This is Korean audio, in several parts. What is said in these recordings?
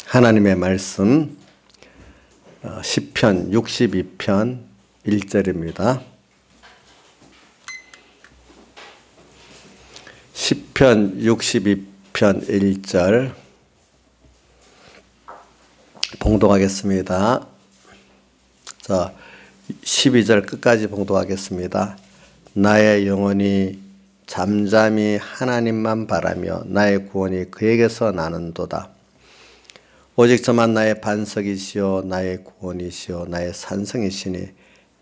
하나님의 말씀 시편 62편 1절입니다. 시편 62편 1절 봉독하겠습니다. 자, 12절 끝까지 봉독하겠습니다. 나의 영혼이 잠잠히 하나님만 바라며 나의 구원이 그에게서 나는도다. 오직 저만 나의 반석이시오 나의 구원이시오 나의 산성이시니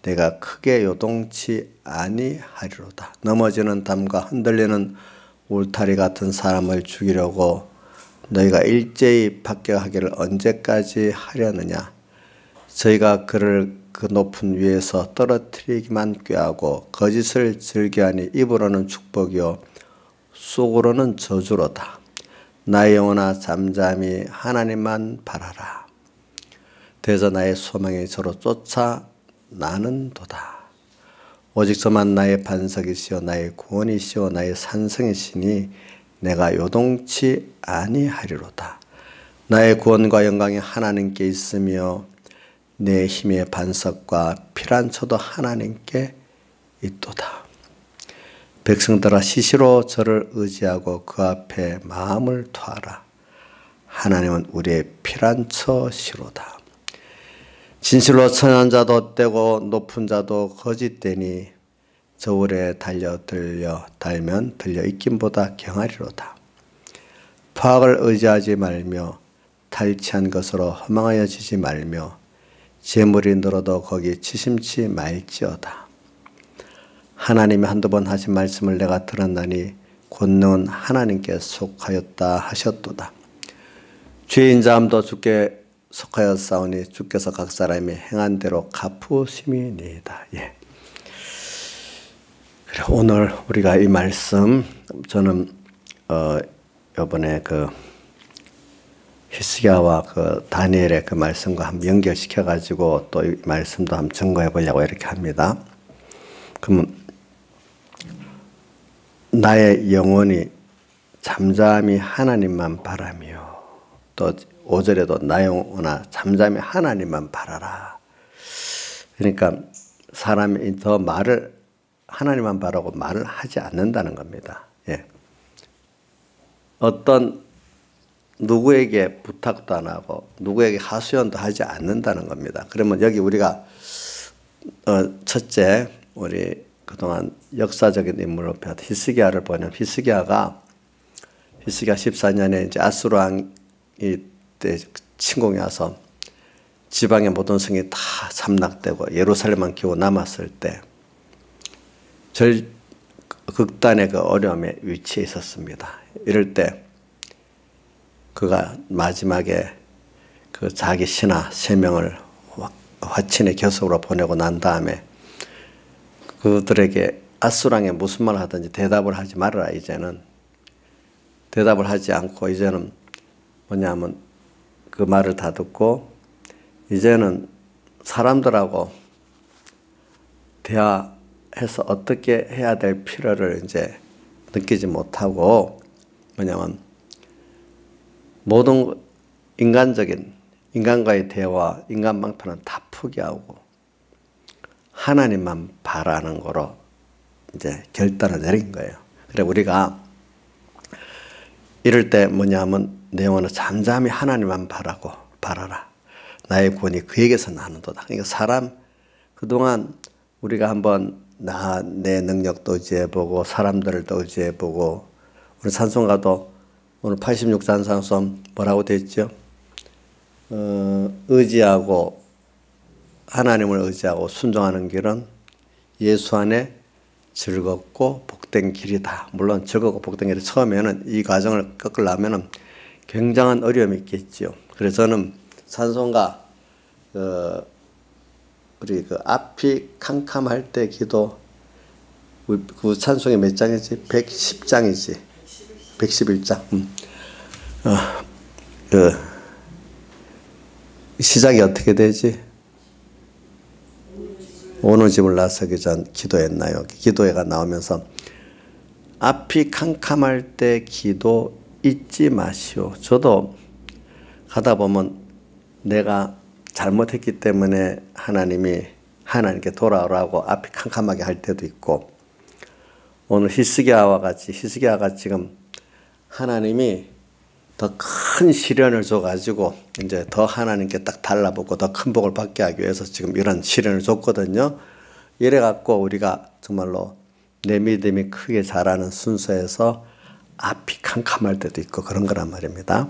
내가 크게 요동치 아니하리로다. 넘어지는 담과 흔들리는 울타리 같은 사람을 죽이려고 너희가 일제히 합격하기를 언제까지 하려느냐. 저희가 그를 그 높은 위에서 떨어뜨리기만 꾀하고 거짓을 즐겨하니 입으로는 축복이요 속으로는 저주로다. 나의 영혼아 잠잠히 하나님만 바라라. 대저 나의 소망이 저로 쫓아 나는도다. 오직 저만 나의 반석이시오 나의 구원이시오 나의 산성이시니 내가 요동치 아니하리로다. 나의 구원과 영광이 하나님께 있으며 내 힘의 반석과 피란처도 하나님께 있도다. 백성들아 시시로 저를 의지하고 그 앞에 마음을 토하라. 하나님은 우리의 피란처시로다. 진실로 천한 자도 헛되고 높은 자도 거짓되니 저울에 달면 들려 있김보다 경하리로다. 포악을 의지하지 말며 탈취한 것으로 허망하여지지 말며 재물이 늘어도 거기 치심치 말지어다. 하나님이 한두 번 하신 말씀을 내가 들었나니 권능은 하나님께 속하였다 하셨도다. 죄인 자함도 주께 속하였사오니 주께서 각 사람이 행한 대로 갚으심이니이다. 예. 그래, 오늘 우리가 이 말씀 저는 이번에 그 히스기야와 그 다니엘의 그 말씀과 한번 연결시켜 가지고 또 이 말씀도 한번 점검해 보려고 이렇게 합니다. 그러면 나의 영혼이 잠잠히 하나님만 바라며 또 5절에도 나의 영혼아 잠잠히 하나님만 바라라. 그러니까 사람이 더 말을 하나님만 바라고 말을 하지 않는다는 겁니다. 예. 어떤 누구에게 부탁도 안 하고 누구에게 하소연도 하지 않는다는 겁니다. 그러면 여기 우리가 첫째 우리 그동안 역사적인 인물로 배웠던 히스기야를 보면 히스기야가 14년에 이제 아수르 왕이 때 침공이 와서 지방의 모든 성이 다 함락되고 예루살렘만 겨우 남았을 때 극단의 그 어려움에 위치해 있었습니다. 이럴 때 그가 마지막에 그 자기 신하 3명을 화친의 교섭으로 보내고 난 다음에 그들에게 아수랑에 무슨 말 하든지 대답을 하지 말아라. 이제는 대답을 하지 않고 이제는 뭐냐면 그 말을 다 듣고 이제는 사람들하고 대화해서 어떻게 해야 될 필요를 이제 느끼지 못하고 뭐냐면 모든 인간과의 대화, 인간 방편은 다 포기하고 하나님만 바라는 거로 이제 결단을 내린 거예요. 그래 우리가 이럴 때 뭐냐면 내 영혼은 잠잠히 하나님만 바라라. 나의 구원이 그에게서 나는도다. 그러니까 사람 그동안 우리가 한번 내 능력도 의지해보고 사람들도 의지해보고 우리 찬송가도 오늘 86잔상송 뭐라고 됐죠? 의지하고 하나님을 의지하고 순종하는 길은 예수 안에 즐겁고 복된 길이다. 물론 즐겁고 복된 길이 처음에는 이 과정을 겪으려면 굉장한 어려움이 있겠죠. 그래서 저는 찬송가 우리 그 앞이 캄캄할 때 기도 그 찬송이 몇 장이지? 110장이지. 111장. 시작이 어떻게 되지? 어느 집을 나서기 전 기도했나요? 기도회가 나오면서 앞이 캄캄할 때 기도 잊지 마시오. 저도 하다 보면 내가 잘못했기 때문에 하나님이 하나님께 돌아오라고 앞이 캄캄하게 할 때도 있고, 오늘 히스기야가 지금 하나님이 더 큰 시련을 줘가지고 이제 더 하나님께 딱 달라붙고 더 큰 복을 받게 하기 위해서 지금 이런 시련을 줬거든요. 이래갖고 우리가 정말로 내 믿음이 크게 자라는 순서에서 앞이 캄캄할 때도 있고 그런 거란 말입니다.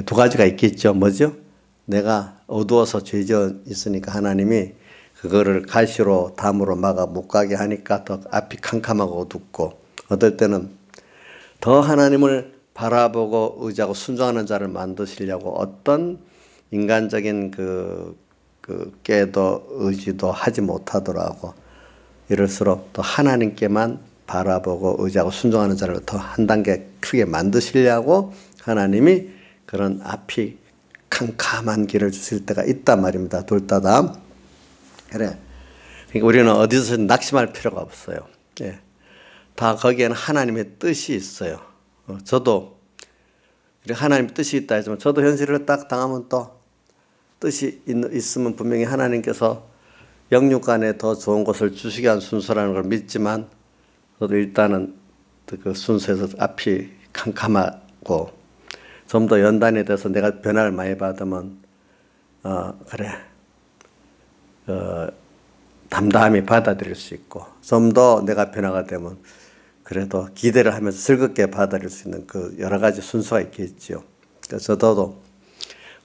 두 가지가 있겠죠. 뭐죠? 내가 어두워서 죄져 있으니까 하나님이 그거를 가시로 담으로 막아 못 가게 하니까 더 앞이 캄캄하고 어둡고, 어떨 때는 더 하나님을 바라보고 의지하고 순종하는 자를 만드시려고 어떤 인간적인 그 깨도 의지도 하지 못하더라고. 이럴수록 더 하나님께만 바라보고 의지하고 순종하는 자를 더 한 단계 크게 만드시려고 하나님이 그런 앞이 캄캄한 길을 주실 때가 있단 말입니다. 둘 다다. 그래. 그러니까 우리는 어디서 낙심할 필요가 없어요. 예. 다 거기에는 하나님의 뜻이 있어요. 저도 하나님 뜻이 있다 했지만 저도 현실을 딱 당하면 또 뜻이 있으면 분명히 하나님께서 영육간에 더 좋은 것을 주시게 한 순서라는 걸 믿지만, 저도 일단은 그 순서에서 앞이 캄캄하고 좀 더 연단에 대해서 내가 변화를 많이 받으면 그래 담담히 받아들일 수 있고, 좀 더 내가 변화가 되면 그래도 기대를 하면서 즐겁게 받아들일 수 있는 그 여러 가지 순서가 있겠죠. 그래서 저도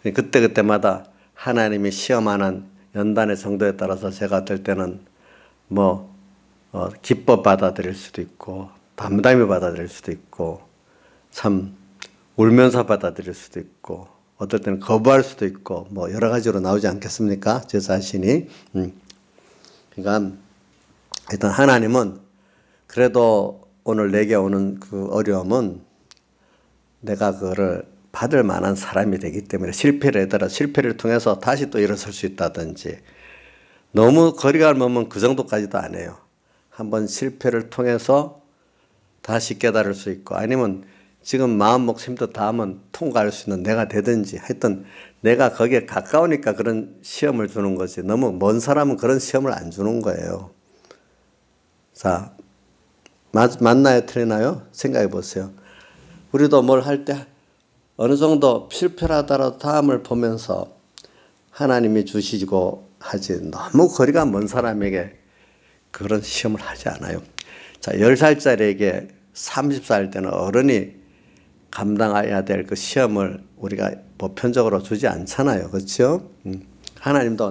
그때그때마다 하나님이 시험하는 연단의 정도에 따라서 제가 어떨 때는 기뻐 받아들일 수도 있고, 담담히 받아들일 수도 있고, 참 울면서 받아들일 수도 있고, 어떨 때는 거부할 수도 있고, 여러 가지로 나오지 않겠습니까? 제 자신이. 그러니까 일단 하나님은 그래도 오늘 내게 오는 그 어려움은 내가 그거를 받을 만한 사람이 되기 때문에 실패를 통해서 다시 또 일어설 수 있다든지, 너무 거리가 멀면 그 정도까지도 안 해요. 한번 실패를 통해서 다시 깨달을 수 있고, 아니면 지금 마음 먹힘도 다하면 통과할 수 있는 내가 되든지, 하여튼 내가 거기에 가까우니까 그런 시험을 주는 거지, 너무 먼 사람은 그런 시험을 안 주는 거예요. 자, 맞나요? 틀리나요? 생각해 보세요. 우리도 뭘 할 때 어느 정도 실패를 하더라도 다음을 보면서 하나님이 주시고 하지, 너무 거리가 먼 사람에게 그런 시험을 하지 않아요. 자, 10살짜리에게 30살 때는 어른이 감당해야 될 그 시험을 우리가 보편적으로 주지 않잖아요. 그렇죠? 하나님도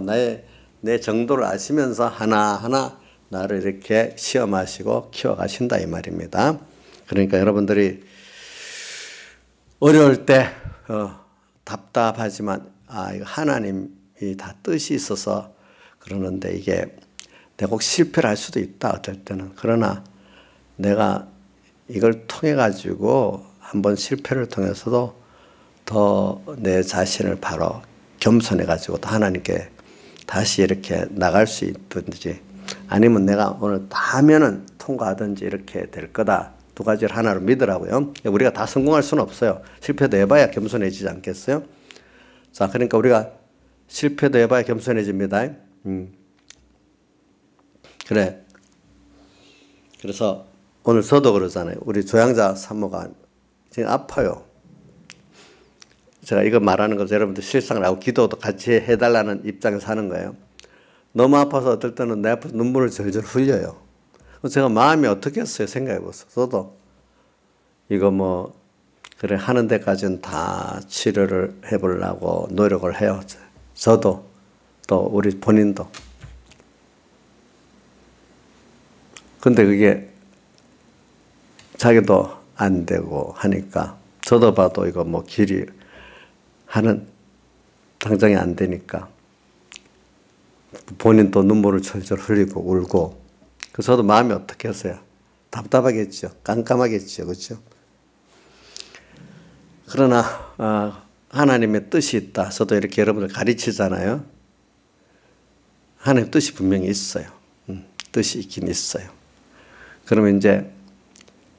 내 정도를 아시면서 하나하나 나를 이렇게 시험하시고 키워가신다 이 말입니다. 그러니까 여러분들이 어려울 때 답답하지만 이거 하나님이 다 뜻이 있어서 그러는데, 이게 내가 꼭 실패를 할 수도 있다 어떨 때는. 그러나 내가 이걸 통해 가지고 한번 실패를 통해서도 더 내 자신을 바로 겸손해 가지고 또 하나님께 다시 이렇게 나갈 수 있든지, 아니면 내가 오늘 다 하면은 통과하든지 이렇게 될 거다. 두 가지를 하나로 믿으라고요. 우리가 다 성공할 수는 없어요. 실패도 해봐야 겸손해지지 않겠어요? 자, 그러니까 우리가 실패도 해봐야 겸손해집니다. 그래. 그래서 오늘 저도 그러잖아요. 우리 조양자 산모가 지금 아파요. 제가 이거 말하는 거 여러분들 실상을 하고 기도도 같이 해달라는 입장에서 하는 거예요. 너무 아파서 어떨 때는 내 앞에서 눈물을 절절 흘려요. 제가 마음이 어떻겠어요? 생각해 보세요. 저도 이거 그래 하는 데까지는 다 치료를 해보려고 노력을 해요. 저도 또 우리 본인도. 근데 그게 자기도 안 되고 하니까, 저도 봐도 이거 길이 당장에 안 되니까 본인도 눈물을 철철 흘리고 울고, 그래서 저도 마음이 어떻겠어요? 답답하겠죠. 깜깜하겠죠. 그렇죠? 그러나 하나님의 뜻이 있다. 저도 이렇게 여러분을 가르치잖아요. 하나님의 뜻이 분명히 있어요. 뜻이 있긴 있어요. 그러면 이제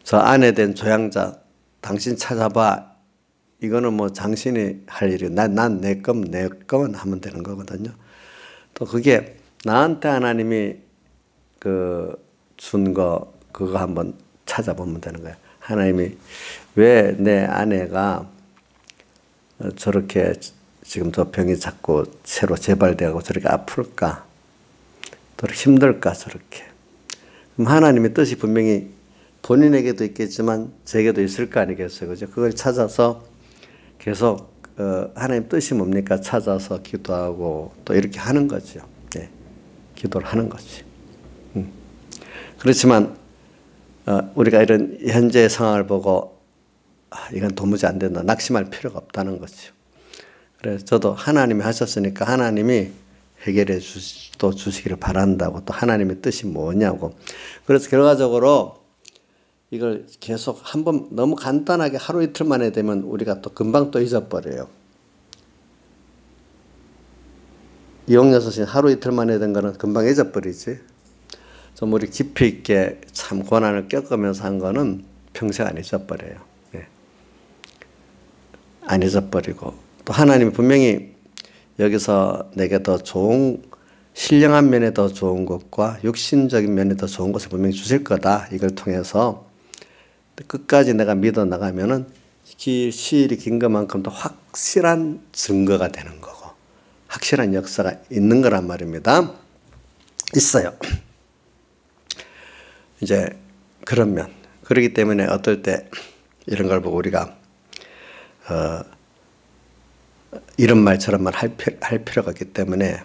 저 아내 된 조양자, 당신 찾아봐. 이거는 뭐 당신이 할 일이 난 내 거만 하면 되는 거거든요. 또 그게 나한테 하나님이 준 거 그거 한번 찾아보면 되는 거예요. 하나님이 왜 내 아내가 저렇게 지금 저 병이 자꾸 새로 재발되고 저렇게 아플까? 또 힘들까 저렇게? 그럼 하나님의 뜻이 분명히 본인에게도 있겠지만 제게도 있을 거 아니겠어요, 그죠? 그걸 찾아서 계속 하나님 뜻이 뭡니까? 찾아서 기도하고 또 이렇게 하는 거죠. 네. 기도를 하는 거지. 그렇지만 우리가 이런 현재의 상황을 보고 이건 도무지 안 된다. 낙심할 필요가 없다는 거죠. 그래서 저도 하나님이 하셨으니까 하나님이 해결해 주시기를 바란다고 또 하나님의 뜻이 뭐냐고. 그래서 결과적으로 이걸 계속 한번 너무 간단하게 하루 이틀 만에 되면 우리가 또 금방 또 잊어버려요. 이용여섯이 하루 이틀 만에 된 거는 금방 잊어버리지. 좀 우리 깊이 있게 참 고난을 겪으면서 한 거는 평생 안 잊어버려요. 네. 안 잊어버리고 또 하나님이 분명히 여기서 내게 더 좋은 신령한 면에 더 좋은 것과 육신적인 면에 더 좋은 것을 분명히 주실 거다. 이걸 통해서 끝까지 내가 믿어 나가면은 시일이 긴 것만큼 더 확실한 증거가 되는 거고 확실한 역사가 있는 거란 말입니다. 있어요. 이제 그러면 그렇기 때문에 어떨 때 이런 걸 보고 우리가 이런 말 저런 말 할 필요가 없기 때문에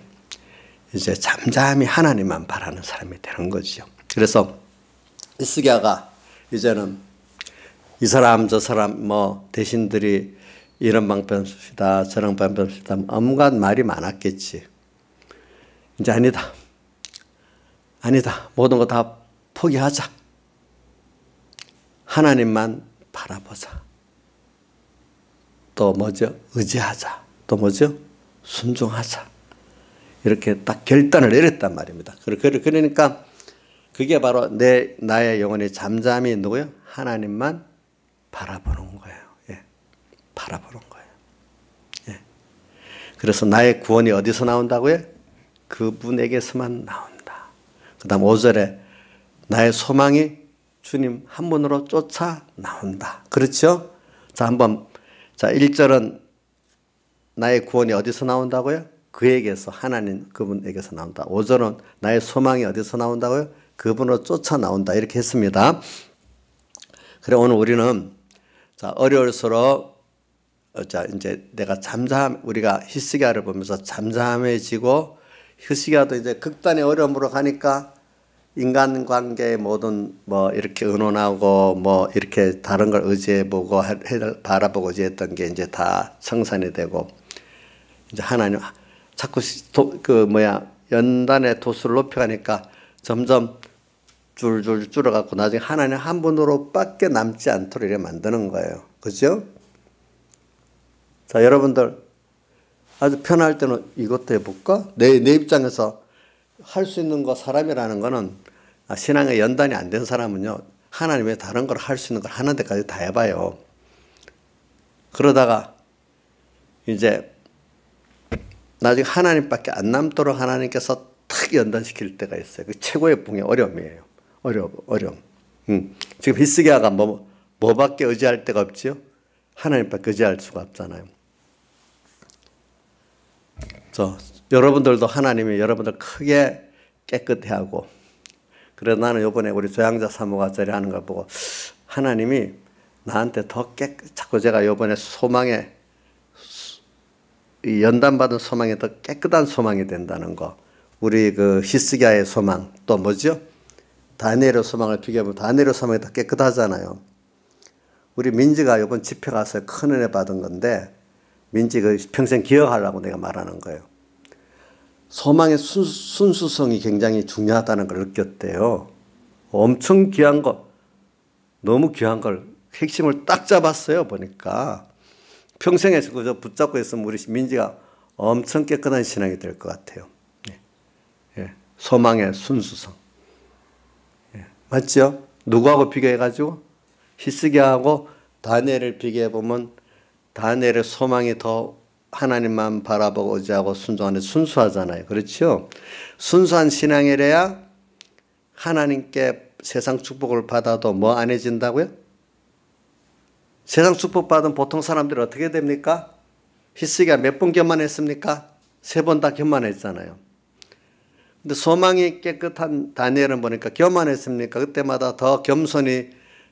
이제 잠잠히 하나님만 바라는 사람이 되는 거죠. 그래서 히스기야가 이제는 이 사람 저 사람 뭐 대신들이 이런 방편 씁시다 저런 방편 씁시다 온갖 말이 많았겠지. 이제 아니다 모든 거 다 포기하자. 하나님만 바라보자. 또 뭐죠? 의지하자. 또 뭐죠? 순종하자. 이렇게 딱 결단을 내렸단 말입니다. 그러니까 그게 바로 나의 영혼이 잠잠히 누구요? 하나님만 바라보는 거예요. 예. 바라보는 거예요. 예. 그래서 나의 구원이 어디서 나온다고요? 그분에게서만 나온다. 그 다음 5절에 나의 소망이 주님 한 분으로 쫓아 나온다. 그렇죠? 자, 1절은 나의 구원이 어디서 나온다고요? 그에게서 하나님 그분에게서 나온다. 5절은 나의 소망이 어디서 나온다고요? 그분으로 쫓아 나온다. 이렇게 했습니다. 그래 오늘 우리는 자 어려울수록 자 이제 내가 우리가 히스기야를 보면서 잠잠해지고 히스기야도 이제 극단의 어려움으로 가니까 인간관계의 모든 뭐 이렇게 의논하고 뭐 이렇게 다른 걸 의지해보고 바라보고 의지했던 게 이제 다 청산이 되고 이제 하나님 자꾸 연단의 도수를 높여가니까 점점 줄줄 줄어갖고 나중에 하나님 한 분으로 밖에 남지 않도록 이렇게 만드는 거예요. 그죠? 자, 여러분들 아주 편할 때는 이것도 해볼까? 내 입장에서 할 수 있는 거 사람이라는 거는 신앙에 연단이 안 된 사람은요. 하나님의 다른 걸 할 수 있는 걸 하는 데까지 다 해봐요. 그러다가 이제 나중에 하나님밖에 안 남도록 하나님께서 탁 연단시킬 때가 있어요. 그 최고의 붕의 어려움이에요. 어려움. 지금 히스기야가 뭐밖에 의지할 데가 없지요? 하나님밖에 의지할 수가 없잖아요. 여러분들도 하나님이 여러분들 크게 깨끗해 하고 그래서 나는 이번에 우리 조양자 사모가절에 하는 걸 보고 하나님이 나한테 더 자꾸 제가 이번에 소망에 연단받은 소망이 더 깨끗한 소망이 된다는 거. 우리 그 히스기야의 소망 또 뭐죠? 다니엘의 소망을 비교하면 다니엘의 소망이 더 깨끗하잖아요. 우리 민지가 이번 집회 가서 큰 은혜 받은 건데 민지 그 평생 기억하려고 내가 말하는 거예요. 소망의 순수성이 굉장히 중요하다는 걸 느꼈대요. 엄청 귀한 거, 너무 귀한 걸 핵심을 딱 잡았어요. 보니까 평생에 그저 붙잡고 있으면 우리 민지가 엄청 깨끗한 신앙이 될 것 같아요. 예. 소망의 순수성. 예. 맞죠? 누구하고 비교해가지고 히스기야하고 다니엘을 비교해보면 다니엘의 소망이 더 하나님만 바라보고 의지하고 순종하는 순수하잖아요. 그렇죠? 순수한 신앙이래야 하나님께 세상 축복을 받아도 뭐 안 해진다고요? 세상 축복 받은 보통 사람들이 어떻게 됩니까? 히스기야 몇 번 교만했습니까? 3번 다 교만했잖아요. 근데 소망이 깨끗한 다니엘은 보니까 교만했습니까? 그때마다 더 겸손히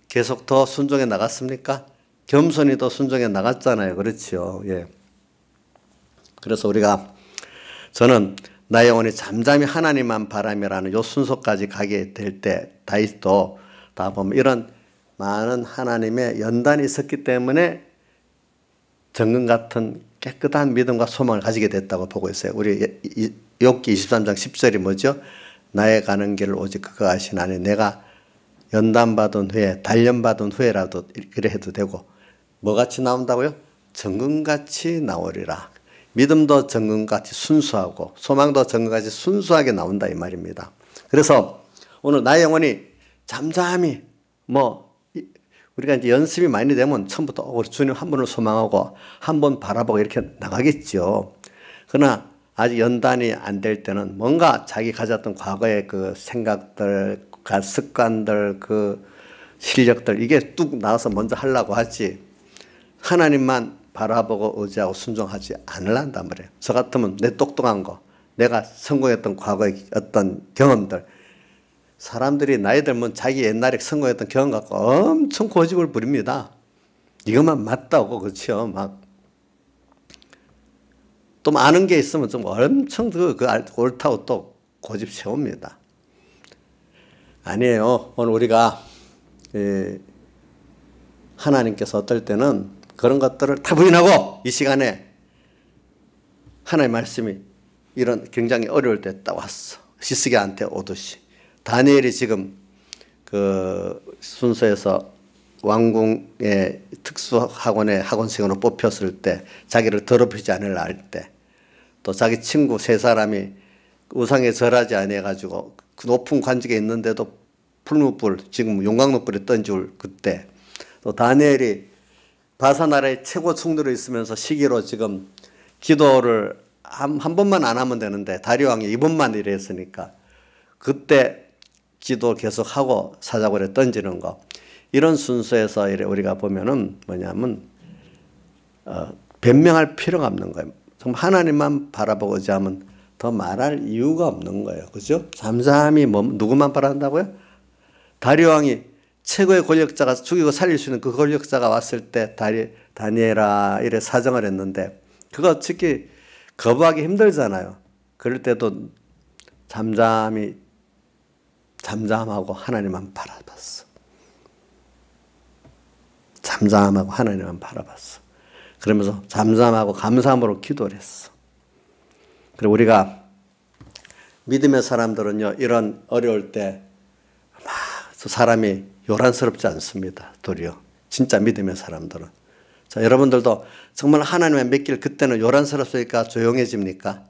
계속 더 순종해 나갔습니까? 겸손히 더 순종해 나갔잖아요. 그렇죠. 예. 그래서 저는 나의 영혼이 잠잠히 하나님만 바라며라는 요 순서까지 가게 될 때 다윗도 다 보면 이런 많은 하나님의 연단이 있었기 때문에 정금 같은 깨끗한 믿음과 소망을 가지게 됐다고 보고 있어요. 우리 욥기 23장 10절이 뭐죠? 나의 가는 길을 오직 그가 아시나니 내가 연단받은 후에 단련받은 후에라도 그래 해도 되고 뭐같이 나온다고요? 정금같이 나오리라. 믿음도 정금같이 순수하고 소망도 정금같이 순수하게 나온다 이 말입니다. 그래서 오늘 나의 영혼이 잠잠히 우리가 이제 연습이 많이 되면 처음부터 우리 주님 한 분을 소망하고 한 번 바라보고 이렇게 나가겠죠. 그러나 아직 연단이 안 될 때는 뭔가 자기 가졌던 과거의 그 생각들, 습관들, 그 실력들 이게 뚝 나와서 먼저 하려고 하지 하나님만 바라보고 의지하고 순종하지 않으란단 말이에요. 저 같으면 내 똑똑한 거, 내가 성공했던 과거의 어떤 경험들 사람들이 나이 들면 자기 옛날에 성공했던 경험 갖고 엄청 고집을 부립니다. 이것만 맞다고 그렇죠. 또 아는 게 있으면 좀 엄청 옳다고 또 고집 세웁니다. 아니에요. 오늘 우리가 하나님께서 어떨 때는 그런 것들을 다 부인하고 이 시간에 하나님의 말씀이 이런 굉장히 어려울 때 딱 왔어. 히스기야한테 오듯이. 다니엘이 지금 그 순서에서 왕궁의 특수학원의 학원생으로 뽑혔을 때 자기를 더럽히지 않으려 할 때 또 자기 친구 3사람이 우상에 절하지 않아가지고 그 높은 관직에 있는데도 풀무불 지금 용광로불에 던질 그때 또 다니엘이 바사나라의 최고 총리로 있으면서 시기로 지금 기도를 한 번만 안 하면 되는데 다리오 왕이 2번만 이랬으니까 그때 기도 계속하고 사자굴에 던지는 거 이런 순서에서 우리가 보면은 뭐냐면 변명할 필요가 없는 거예요. 정말 하나님만 바라보고 의지하면 더 말할 이유가 없는 거예요. 그죠? 잠잠히 누구만 바라본다고요? 다리오 왕이 최고의 권력자가 죽이고 살릴 수 있는 그 권력자가 왔을 때 다니엘아 이래 사정을 했는데 그거 특히 거부하기 힘들잖아요. 그럴 때도 잠잠하고 하나님만 바라봤어. 잠잠하고 하나님만 바라봤어. 그러면서 잠잠하고 감사함으로 기도를 했어. 그리고 우리가 믿음의 사람들은요 이런 어려울 때 사람이 요란스럽지 않습니다. 도리어 진짜 믿음의 사람들은. 자, 여러분들도 정말 하나님의 믿길 그때는 요란스럽으니까 조용해집니까?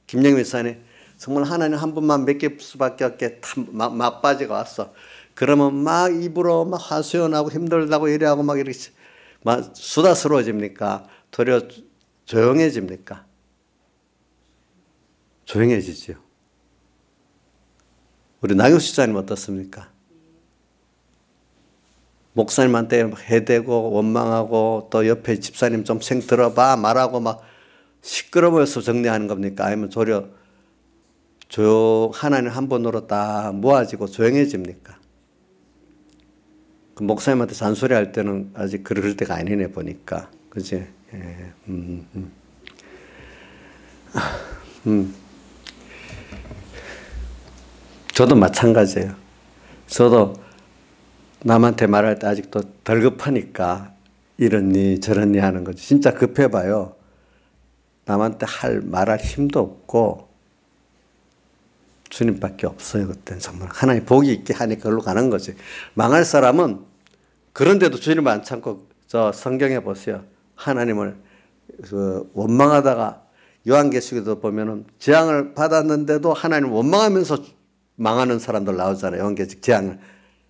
김영민 목사님 정말 하나님 한 분만 믿길 수밖에 없게 막바지가 왔어. 그러면 막 입으로 막 하소연하고 힘들다고 이래하고 막 이렇게 막 수다스러워집니까? 도리어 조용해집니까? 조용해지죠. 우리 나경 시장님 어떻습니까? 목사님한테 해대고 원망하고 또 옆에 집사님 좀 생 들어봐 말하고 막 시끄러워서 정리하는 겁니까? 아니면 도리어 하나님 한 번으로 딱 모아지고 조용해집니까? 그 목사님한테 잔소리할 때는 아직 그럴 때가 아니네 보니까. 그지? 예. 저도 마찬가지예요. 저도 남한테 말할 때 아직도 덜 급하니까 이러니 저러니 하는 거지. 진짜 급해봐요. 남한테 말할 힘도 없고 주님밖에 없어요. 그때는 정말 하나님 복이 있게 하니까 그걸로 가는 거지. 망할 사람은 그런데도 주님을 안 참고 저 성경에 보세요. 하나님을 원망하다가 요한계시록에도 보면은 재앙을 받았는데도 하나님 원망하면서 망하는 사람들 나오잖아요. 요한계시록 재앙을.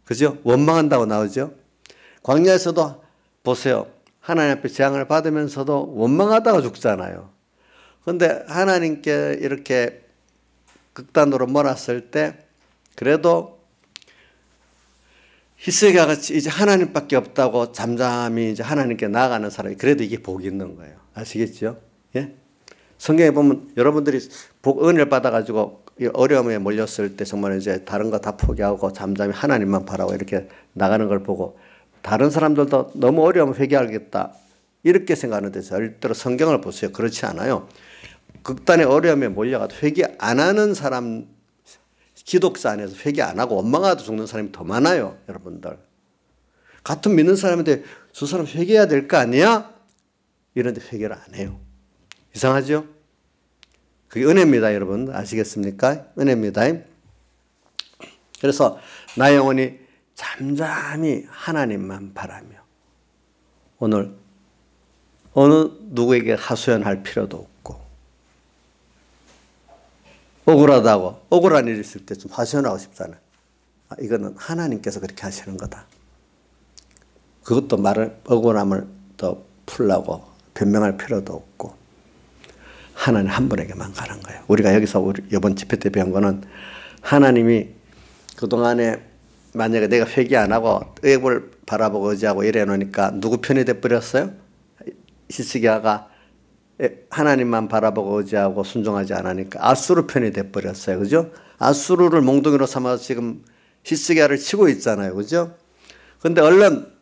그죠? 원망한다고 나오죠. 광야에서도 보세요. 하나님 앞에 재앙을 받으면서도 원망하다가 죽잖아요. 그런데 하나님께 이렇게 극단으로 몰았을 때 그래도 히스기야가 이제 하나님밖에 없다고 잠잠히 이제 하나님께 나아가는 사람이 그래도 이게 복이 있는 거예요. 아시겠죠? 예? 성경에 보면 여러분들이 은혜를 받아가지고 어려움에 몰렸을 때 정말 이제 다른 거 다 포기하고 잠잠히 하나님만 바라고 이렇게 나가는 걸 보고 다른 사람들도 너무 어려우면 회개하겠다 이렇게 생각하는데 절대로 성경을 보세요. 그렇지 않아요. 극단의 어려움에 몰려가도 회개 안 하는 사람, 기독자 안에서 회개 안 하고 원망하다 죽는 사람이 더 많아요. 여러분들. 같은 믿는 사람인데 저 사람 회개해야 될 거 아니야? 이런데 회개를 안 해요. 이상하죠? 그게 은혜입니다. 여러분 아시겠습니까? 은혜입니다. 그래서 나의 영혼이 잠잠히 하나님만 바라며 오늘 어느 누구에게 하소연할 필요도 없고 억울하다고 억울한 일이 있을 때 좀 하소연하고 싶잖아요. 이거는 하나님께서 그렇게 하시는 거다. 그것도 말을 억울함을 더 풀라고 변명할 필요도 없고 하나님 한 분에게만 가는 거예요. 우리가 여기서 이번 집회 때 배운 거는 하나님이 그동안에 만약에 내가 회개 안 하고 의욕을 바라보고 의지하고 이래 놓으니까 누구 편이 돼버렸어요? 히스기야가 하나님만 바라보고 의지하고 순종하지 않으니까 아수르 편이 돼버렸어요. 그죠? 아수르를 몽둥이로 삼아서 지금 히스기야를 치고 있잖아요. 그죠? 근데 얼른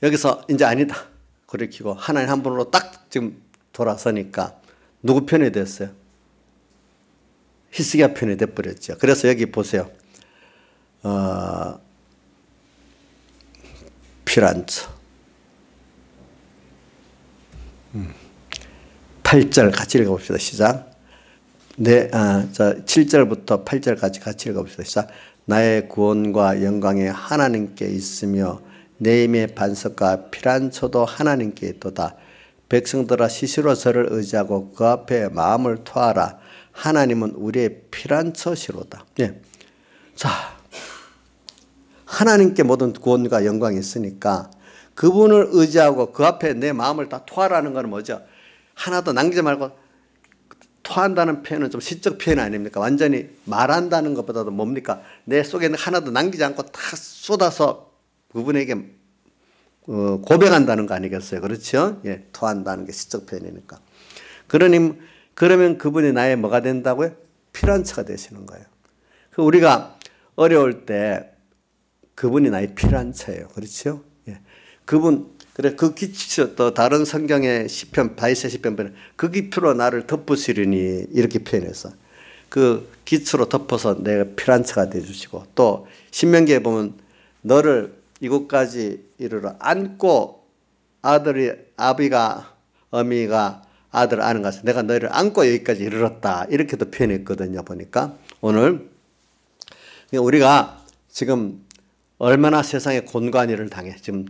여기서 이제 아니다. 그리키고 하나님 한 분으로 딱 지금 돌아서니까 누구 편이 됐어요? 히스기야 편이 돼버렸죠. 그래서 여기 보세요. 피란처 8절 같이 읽어봅시다. 시작. 7절부터 8절까지 같이 읽어봅시다. 시작. 나의 구원과 영광이 하나님께 있으며 내 힘의 반석과 피란처도 하나님께 있도다. 백성들아 시시로 저를 의지하고 그 앞에 마음을 토하라. 하나님은 우리의 피란처시로다. 예. 자, 하나님께 모든 구원과 영광이 있으니까 그분을 의지하고 그 앞에 내 마음을 다 토하라는 건 뭐죠? 하나도 남기지 말고 토한다는 표현은 좀 시적 표현 아닙니까? 완전히 말한다는 것보다도 뭡니까? 내 속에 하나도 남기지 않고 다 쏟아서 그분에게 고백한다는 거 아니겠어요? 그렇죠? 예, 토한다는 게 시적 표현이니까. 그러면 그분이 나의 뭐가 된다고요? 피란처가 되시는 거예요. 우리가 어려울 때 그분이 나의 피란처예요. 그렇죠? 예. 그래, 그 기초, 또 다른 성경의 시편, 다윗의 시편, 그 기초로 나를 덮으시리니, 이렇게 표현해서. 그 기초로 덮어서 내가 피란처가 되어주시고, 또, 신명기에 보면, 너를 이곳까지 이르러 안고 어미가 아들을 아는 것을 내가 너희를 안고 여기까지 이르렀다. 이렇게도 표현했거든요. 보니까. 오늘, 우리가 지금 얼마나 세상에 곤관이를 당해. 지금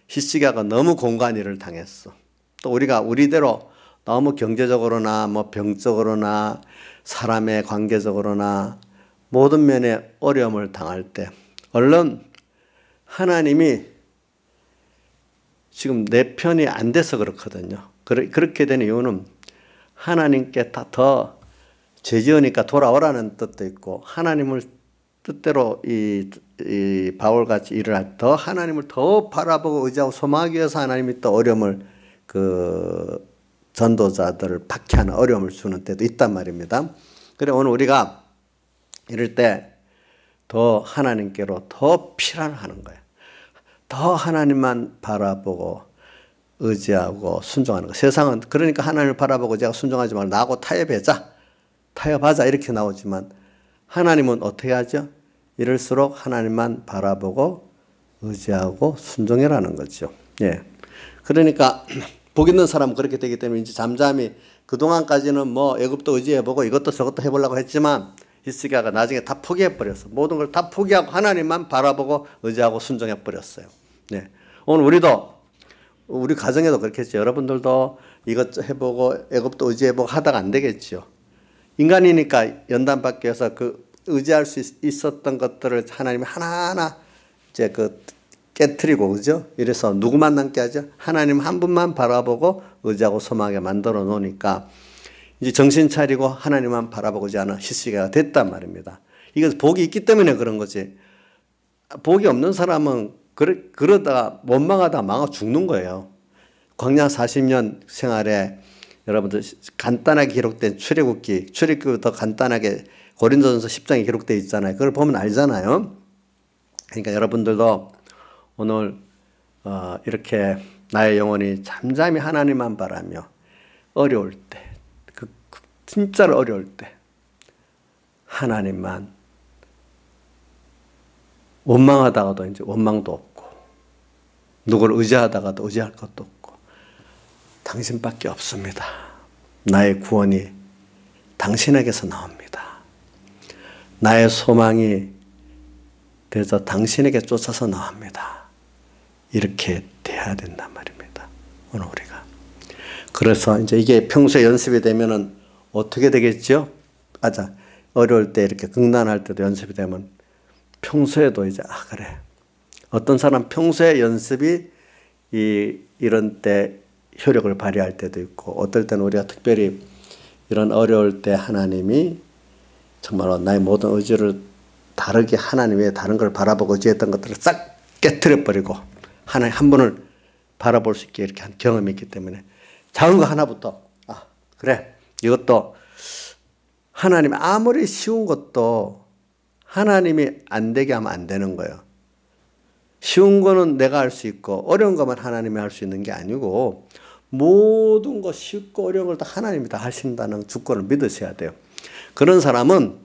히스기야가 너무 곤관이를 당했어. 또 우리가 우리대로 너무 경제적으로나 뭐 병적으로나 사람의 관계적으로나 모든 면에 어려움을 당할 때 얼른 하나님이 지금 내 편이 안 돼서 그렇거든요. 그렇게 된 이유는 하나님께 더 죄지으니까 돌아오라는 뜻도 있고 하나님을 뜻대로 이 바울같이 일을 할 더 하나님을 더 바라보고 의지하고 소망하기 위해서 하나님이 또 어려움을 그 전도자들을 박해하는 어려움을 주는 때도 있단 말입니다. 그래 오늘 우리가 이럴 때 더 하나님께로 더 피란하는 거예요. 더 하나님만 바라보고 의지하고 순종하는 거. 세상은 그러니까 하나님을 바라보고 의지하고 순종하지 말고 나하고 타협하자 이렇게 나오지만 하나님은 어떻게 하죠? 이럴수록 하나님만 바라보고 의지하고 순종해라는 거죠. 예. 그러니까 복 있는 사람은 그렇게 되기 때문에 이제 잠잠히 그동안까지는 뭐 애굽도 의지해보고 이것도 저것도 해보려고 했지만 히스기야가 나중에 다 포기해버렸어. 모든 걸 다 포기하고 하나님만 바라보고 의지하고 순종해버렸어요. 예. 오늘 우리 가정에도 그렇겠죠. 여러분들도 이것 해보고 애굽도 의지해보고 하다가 안 되겠죠. 인간이니까 연단 받기 위해서 그 의지할 수 있었던 것들을 하나님이 하나하나 이제 그 깨트리고, 그죠? 이래서 누구만 남게 하죠? 하나님 한 분만 바라보고 의지하고 소망하게 만들어 놓으니까 이제 정신 차리고 하나님만 바라보고자 하는 시시가 됐단 말입니다. 이것은 복이 있기 때문에 그런 거지. 복이 없는 사람은 그러다가 원망하다가 망하 죽는 거예요. 광야 40년 생활에 여러분들 간단하게 기록된 출애굽기부터 간단하게 고린도전서 10장에 기록되어 있잖아요. 그걸 보면 알잖아요. 그러니까 여러분들도 오늘 이렇게 나의 영혼이 잠잠히 하나님만 바라며 어려울 때, 진짜로 어려울 때 하나님만, 원망하다가도 이제 원망도 없고 누구를 의지하다가도 의지할 것도 없고 당신밖에 없습니다. 나의 구원이 당신에게서 나옵니다. 나의 소망이 돼서 당신에게 쫓아서 나옵니다. 이렇게 돼야 된단 말입니다. 오늘 우리가. 그래서 이제 이게 평소에 연습이 되면은 어떻게 되겠죠? 맞아. 어려울 때 이렇게 극난할 때도 연습이 되면 평소에도 이제 그래. 어떤 사람 평소에 연습이 이런 때 효력을 발휘할 때도 있고 어떨 때는 우리가 특별히 이런 어려울 때 하나님이 정말로 나의 모든 의지를 다르게 하나님 외에 다른 걸 바라보고 의지했던 것들을 싹 깨트려버리고 하나님 한 분을 바라볼 수 있게 이렇게 한 경험이 있기 때문에 작은 거 하나부터 그래 이것도 하나님 아무리 쉬운 것도 하나님이 안 되게 하면 안 되는 거예요. 쉬운 거는 내가 할 수 있고 어려운 것만 하나님이 할 수 있는 게 아니고 모든 거 쉽고 어려운 걸 다 하나님이 다 하신다는 주권을 믿으셔야 돼요. 그런 사람은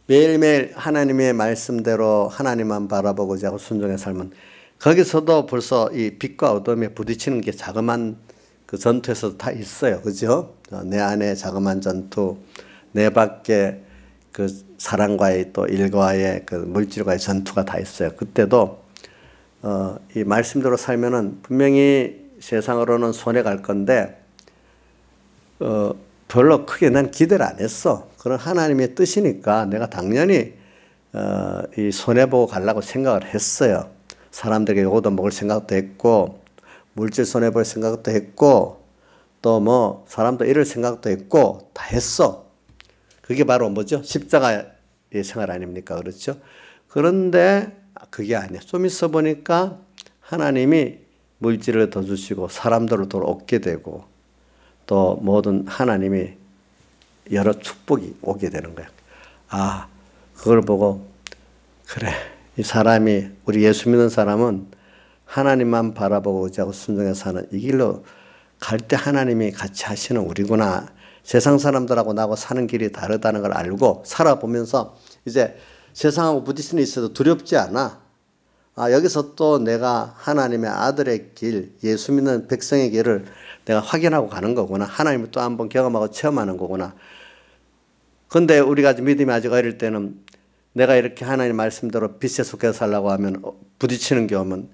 매일매일 하나님의 말씀대로 하나님만 바라보고자 하고 순종의 삶은 거기서도 벌써 이 빛과 어둠에 부딪히는 게 자그마한 그 전투에서도 다 있어요. 그죠? 내 안에 자그마한 전투, 내 밖에 그 사랑과의 또 일과의 그 물질과의 전투가 다 있어요. 그때도 이 말씀대로 살면은 분명히 세상으로는 손해 갈 건데 별로 크게 난 기대를 안 했어. 그런 하나님의 뜻이니까 내가 당연히 이 손해 보고 가려고 생각을 했어요. 사람들에게 요거도 먹을 생각도 했고 물질 손해 볼 생각도 했고 또 뭐 사람도 잃을 생각도 했고 다 했어. 그게 바로 뭐죠? 십자가의 생활 아닙니까? 그렇죠? 그런데 그게 아니에요. 좀 있어 보니까 하나님이 물질을 더 주시고 사람들을 더 얻게 되고 또 모든 하나님이 여러 축복이 오게 되는 거예요. 그걸 보고 그래 이 사람이 우리 예수 믿는 사람은 하나님만 바라보고 의지하고 순종해서 사는 이 길로 갈 때 하나님이 같이 하시는 우리구나. 세상 사람들하고 나하고 사는 길이 다르다는 걸 알고 살아보면서 이제 세상하고 부딪히는 데 있어도 두렵지 않아. 여기서 또 내가 하나님의 아들의 길, 예수 믿는 백성의 길을 내가 확인하고 가는 거구나. 하나님을 또 한번 경험하고 체험하는 거구나. 근데 우리가 믿음이 아직 어릴 때는 내가 이렇게 하나님 말씀대로 빛에 속해서 살라고 하면 부딪히는 게 오면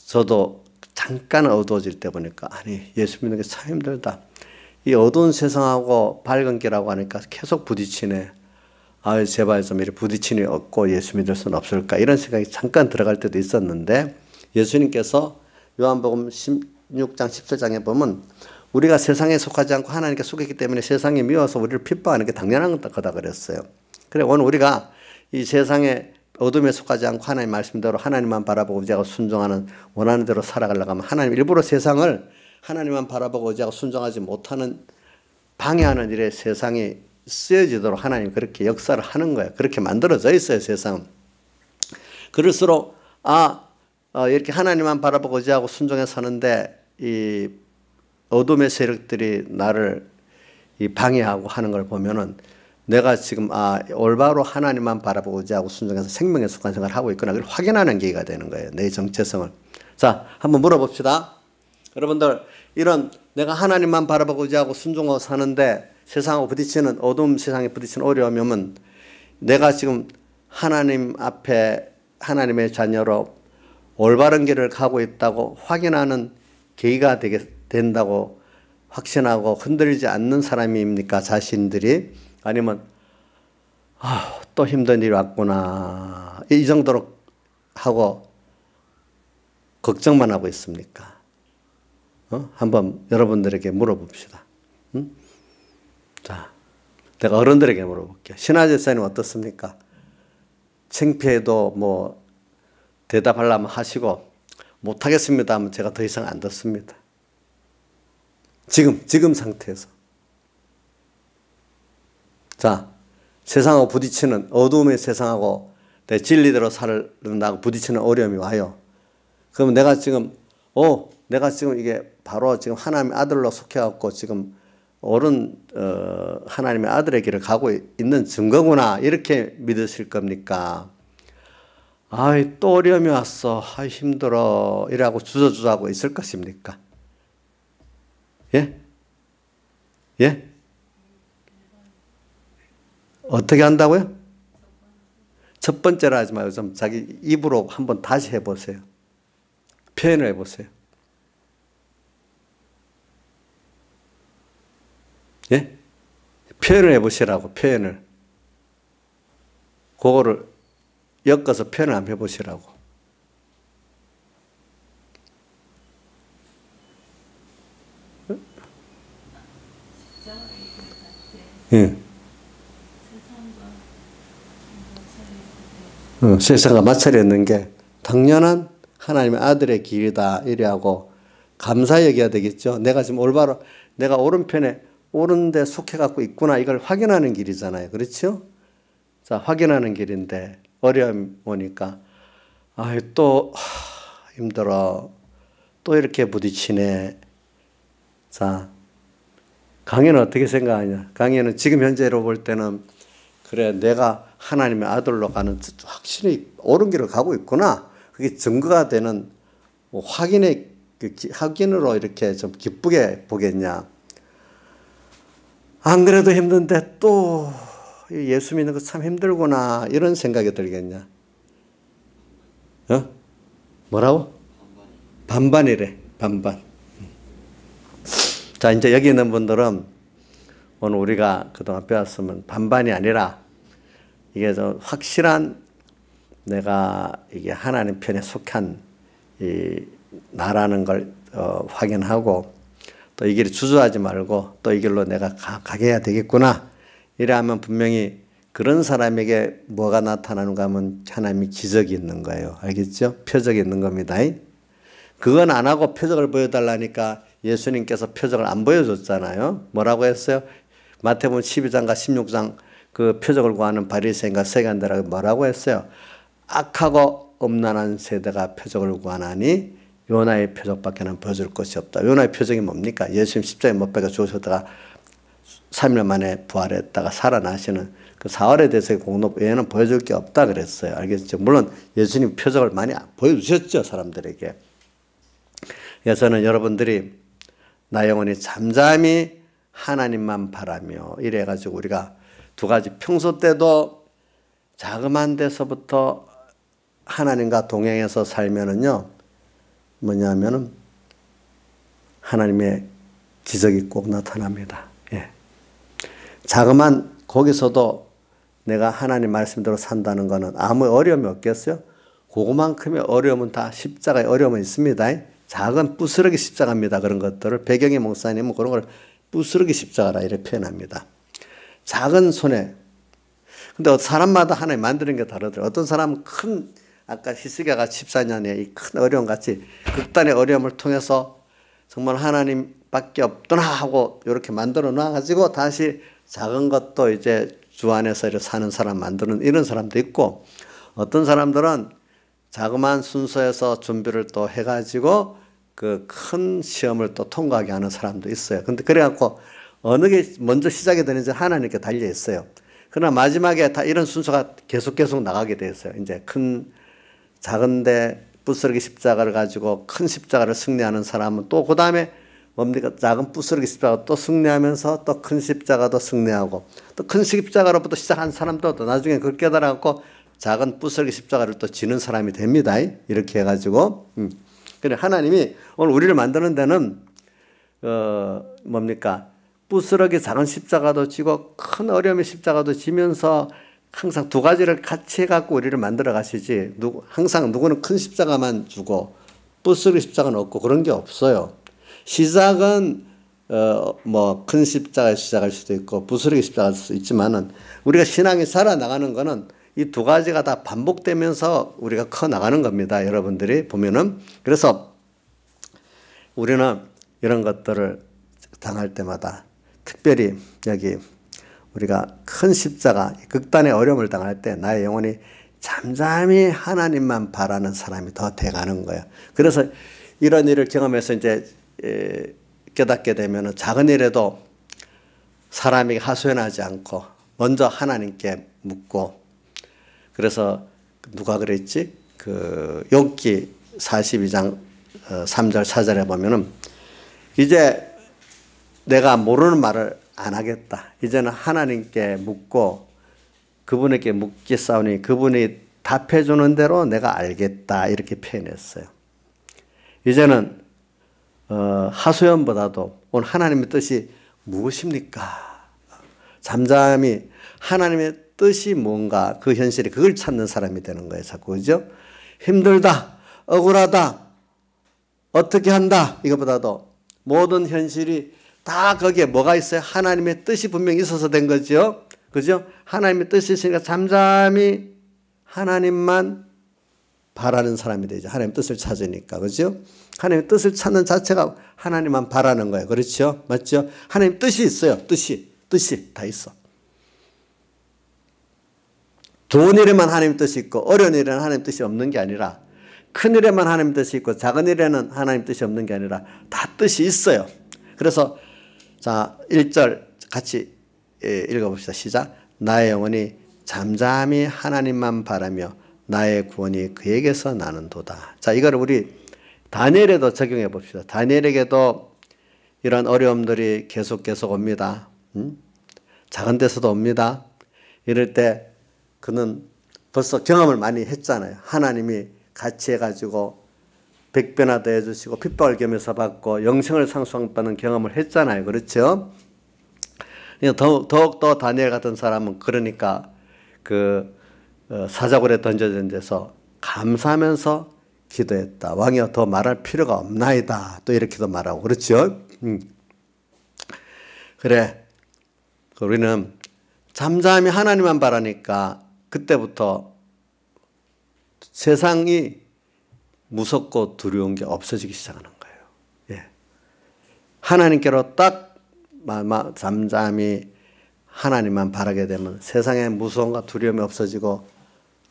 저도 잠깐 어두워질 때 보니까 예수 믿는 게 참 힘들다. 이 어두운 세상하고 밝은 길하고 하니까 계속 부딪히네. 제발 좀 이렇게 부딪히니 없고 예수 믿을 수는 없을까. 이런 생각이 잠깐 들어갈 때도 있었는데 예수님께서 요한복음 16장 17장에 보면 우리가 세상에 속하지 않고 하나님께 속했기 때문에 세상이 미워서 우리를 핍박하는 게 당연한 거다 그랬어요. 그래 오늘 우리가 이 세상에 어둠에 속하지 않고 하나님 말씀대로 하나님만 바라보고 의지하고 순종하는 원하는 대로 살아가려고 하면 하나님 일부러 세상을 하나님만 바라보고 의지하고 순종하지 못하는 방해하는 일에 세상이 쓰여지도록 하나님 그렇게 역사를 하는 거예요. 그렇게 만들어져 있어요, 세상은. 그럴수록 이렇게 하나님만 바라보고 의지하고 순종해서 사는데 이 어둠의 세력들이 나를 이 방해하고 하는 걸 보면은 내가 지금 올바로 하나님만 바라보고 의지하고 순종해서 생명의 습관 생활을 하고 있구나. 그걸 확인하는 계기가 되는 거예요. 내 정체성을. 자, 한번 물어봅시다. 여러분들 이런 내가 하나님만 바라보고 의지하고 순종하고 사는데 세상하고 부딪히는 어두운 세상에 부딪히는 어려움이 오면 내가 지금 하나님 앞에 하나님의 자녀로 올바른 길을 가고 있다고 확인하는 계기가 된다고 확신하고 흔들리지 않는 사람입니까? 자신들이? 아니면 또 힘든 일이 왔구나 이 정도로 하고 걱정만 하고 있습니까? 한번 여러분들에게 물어봅시다. 응? 자, 내가 어른들에게 물어볼게요. 신하제사님 어떻습니까? 창피해도 뭐 대답하려면 하시고 못하겠습니다 하면 제가 더 이상 안 듣습니다. 지금 상태에서. 자, 세상하고 부딪히는 어두움의 세상하고 내 진리대로 살는다고 부딪히는 어려움이 와요. 그럼 내가 지금 이게 바로 지금 하나님의 아들로 속해갖고 지금 옳은 하나님의 아들의 길을 가고 있는 증거구나 이렇게 믿으실 겁니까? 아이 또 어려움이 왔어. 아이 힘들어. 이라고 주저주저하고 있을 것입니까? 예? 예? 어떻게 한다고요? 첫 번째로 하지 말고 좀 자기 입으로 한번 다시 해보세요. 표현을 해보세요. 예? 표현을 해보시라고, 표현을. 그거를 엮어서 표현을 한번 해보시라고. 예. 세상과 마찰이 있는 게 당연한 하나님의 아들의 길이다 이래하고 감사히 여겨야 되겠죠. 내가 지금 올바로 내가 오른편에 옳은 데 속해갖고 있구나 이걸 확인하는 길이잖아요. 그렇죠? 자, 확인하는 길인데 어려움이 오니까 아이 또 힘들어. 또 이렇게 부딪히네. 자, 강의는 어떻게 생각하냐? 강의는 지금 현재로 볼 때는 그래 내가 하나님의 아들로 가는 확실히 옳은 길을 가고 있구나. 그게 증거가 되는 확인으로 이렇게 좀 기쁘게 보겠냐. 안 그래도 힘든데 또 예수 믿는 거 참 힘들구나 이런 생각이 들겠냐. 뭐라고? 반반이래. 반반. 자, 이제 여기 있는 분들은 오늘 우리가 그동안 배웠으면 반반이 아니라 이게 좀 확실한 내가 이게 하나님 편에 속한 이 나라는 걸 확인하고 또 이 길을 주저하지 말고 또 이 길로 내가 가게 해야 되겠구나. 이래 하면 분명히 그런 사람에게 뭐가 나타나는가 하면 하나님이 기적이 있는 거예요. 알겠죠? 표적이 있는 겁니다. 그건 안 하고 표적을 보여달라니까 예수님께서 표적을 안 보여줬잖아요. 뭐라고 했어요? 마태복음 12장과 16장 그 표적을 구하는 바리새인과 세간들에게 뭐라고 했어요? 악하고 음란한 세대가 표적을 구하나니 요나의 표적밖에는 보여줄 것이 없다. 요나의 표적이 뭡니까? 예수님 십자가에 못 박혀 죽으셨다가 3일 만에 부활했다가 살아나시는 그 사흘에 대해서의 공로 외에는 보여줄 게 없다 그랬어요. 알겠죠? 물론 예수님 표적을 많이 보여주셨죠. 사람들에게. 그래서는 여러분들이 나 영혼이 잠잠히 하나님만 바라며 이래가지고 우리가 두 가지 평소 때도 자그마한 데서부터 하나님과 동행해서 살면은요 뭐냐면은 하나님의 기적이 꼭 나타납니다. 예. 자그만 거기서도 내가 하나님 말씀대로 산다는 것은 아무 어려움이 없겠어요? 그거만큼의 어려움은 다 십자가의 어려움은 있습니다. 작은 부스러기 십자가입니다. 그런 것들을 배경의 목사님은 그런 걸 부스러기 십자가라 이렇게 표현합니다. 작은 손에. 근데 사람마다 하나님 만드는 게 다르더라고요. 어떤 사람은 큰 아까 히스기야가 14년에 이 큰 어려움 같이 극단의 어려움을 통해서 정말 하나님밖에 없구나 하고 이렇게 만들어 놔가지고 다시 작은 것도 이제 주 안에서 이렇게 사는 사람 만드는 이런 사람도 있고 어떤 사람들은 자그마한 순서에서 준비를 또 해가지고 그 큰 시험을 또 통과하게 하는 사람도 있어요. 근데 그래갖고 어느 게 먼저 시작이 되는지 하나님께 달려 있어요. 그러나 마지막에 다 이런 순서가 계속 나가게 돼 있어요. 이제 작은데 부스러기 십자가를 가지고 큰 십자가를 승리하는 사람은 또 그 다음에 뭡니까? 작은 부스러기 십자가 또 승리하면서 또 큰 십자가도 승리하고 또 큰 십자가로부터 시작한 사람도 또 나중에 그걸 깨달아갖고 작은 부스러기 십자가를 또 지는 사람이 됩니다. 이렇게 해가지고. 그래 하나님이 오늘 우리를 만드는 데는 뭡니까? 부스러기 작은 십자가도 지고 큰 어려움의 십자가도 지면서 항상 두 가지를 같이 해갖고 우리를 만들어 가시지 항상 누구는 큰 십자가만 주고 부스러기 십자가는 없고 그런 게 없어요. 시작은 뭐 큰 십자가 시작할 수도 있고 부스러기 십자가일 수도 있지만은 우리가 신앙이 살아나가는 거는 이 두 가지가 다 반복되면서 우리가 커 나가는 겁니다. 여러분들이 보면은. 그래서 우리는 이런 것들을 당할 때마다 특별히 여기 우리가 큰 십자가, 극단의 어려움을 당할 때 나의 영혼이 잠잠히 하나님만 바라는 사람이 더 돼가는 거예요. 그래서 이런 일을 경험해서 이제 깨닫게 되면은 작은 일에도 사람이 하소연하지 않고 먼저 하나님께 묻고, 그래서 누가 그랬지? 그 욥기 42장 3절 4절에 보면은 이제 내가 모르는 말을 안 하겠다. 이제는 하나님께 묻고 그분에게 묻겠사오니 그분이 답해 주는 대로 내가 알겠다. 이렇게 표현했어요. 이제는 하소연보다도 오늘 하나님의 뜻이 무엇입니까? 잠잠히 하나님의 뜻이 뭔가 그 현실이 그걸 찾는 사람이 되는 거예요. 자꾸. 그죠? 힘들다. 억울하다. 어떻게 한다. 이것보다도 모든 현실이 다 거기에 뭐가 있어요? 하나님의 뜻이 분명히 있어서 된 거죠. 그죠? 하나님의 뜻이 있으니까 잠잠히 하나님만 바라는 사람이 되죠. 하나님의 뜻을 찾으니까. 그죠? 하나님의 뜻을 찾는 자체가 하나님만 바라는 거예요. 그렇죠? 맞죠? 하나님 뜻이 있어요. 뜻이 다 있어. 좋은 일에만 하나님 뜻이 있고 어려운 일에는 하나님 뜻이 없는 게 아니라, 큰 일에만 하나님 뜻이 있고 작은 일에는 하나님 뜻이 없는 게 아니라 다 뜻이 있어요. 그래서 자 1절 같이 읽어봅시다. 시작. 나의 영혼이 잠잠히 하나님만 바라며 나의 구원이 그에게서 나는도다. 자, 이거를 우리 다니엘에도 적용해 봅시다. 다니엘에게도 이런 어려움들이 계속 옵니다. 작은 데서도 옵니다. 이럴 때 그는 벌써 경험을 많이 했잖아요. 하나님이 같이 해가지고 100배나 더 해주시고 핍박을 겸해서 받고 영생을 상속받는 경험을 했잖아요. 그렇죠? 더욱더 다니엘 같은 사람은 그러니까 그 사자굴에 던져진 데서 감사하면서 기도했다. 왕이여 더 말할 필요가 없나이다. 또 이렇게도 말하고. 그렇죠? 그래. 우리는 잠잠히 하나님만 바라니까 그때부터 세상이 무섭고 두려운 게 없어지기 시작하는 거예요. 예. 하나님께로 딱 잠잠히 하나님만 바라게 되면 세상의 무서움과 두려움이 없어지고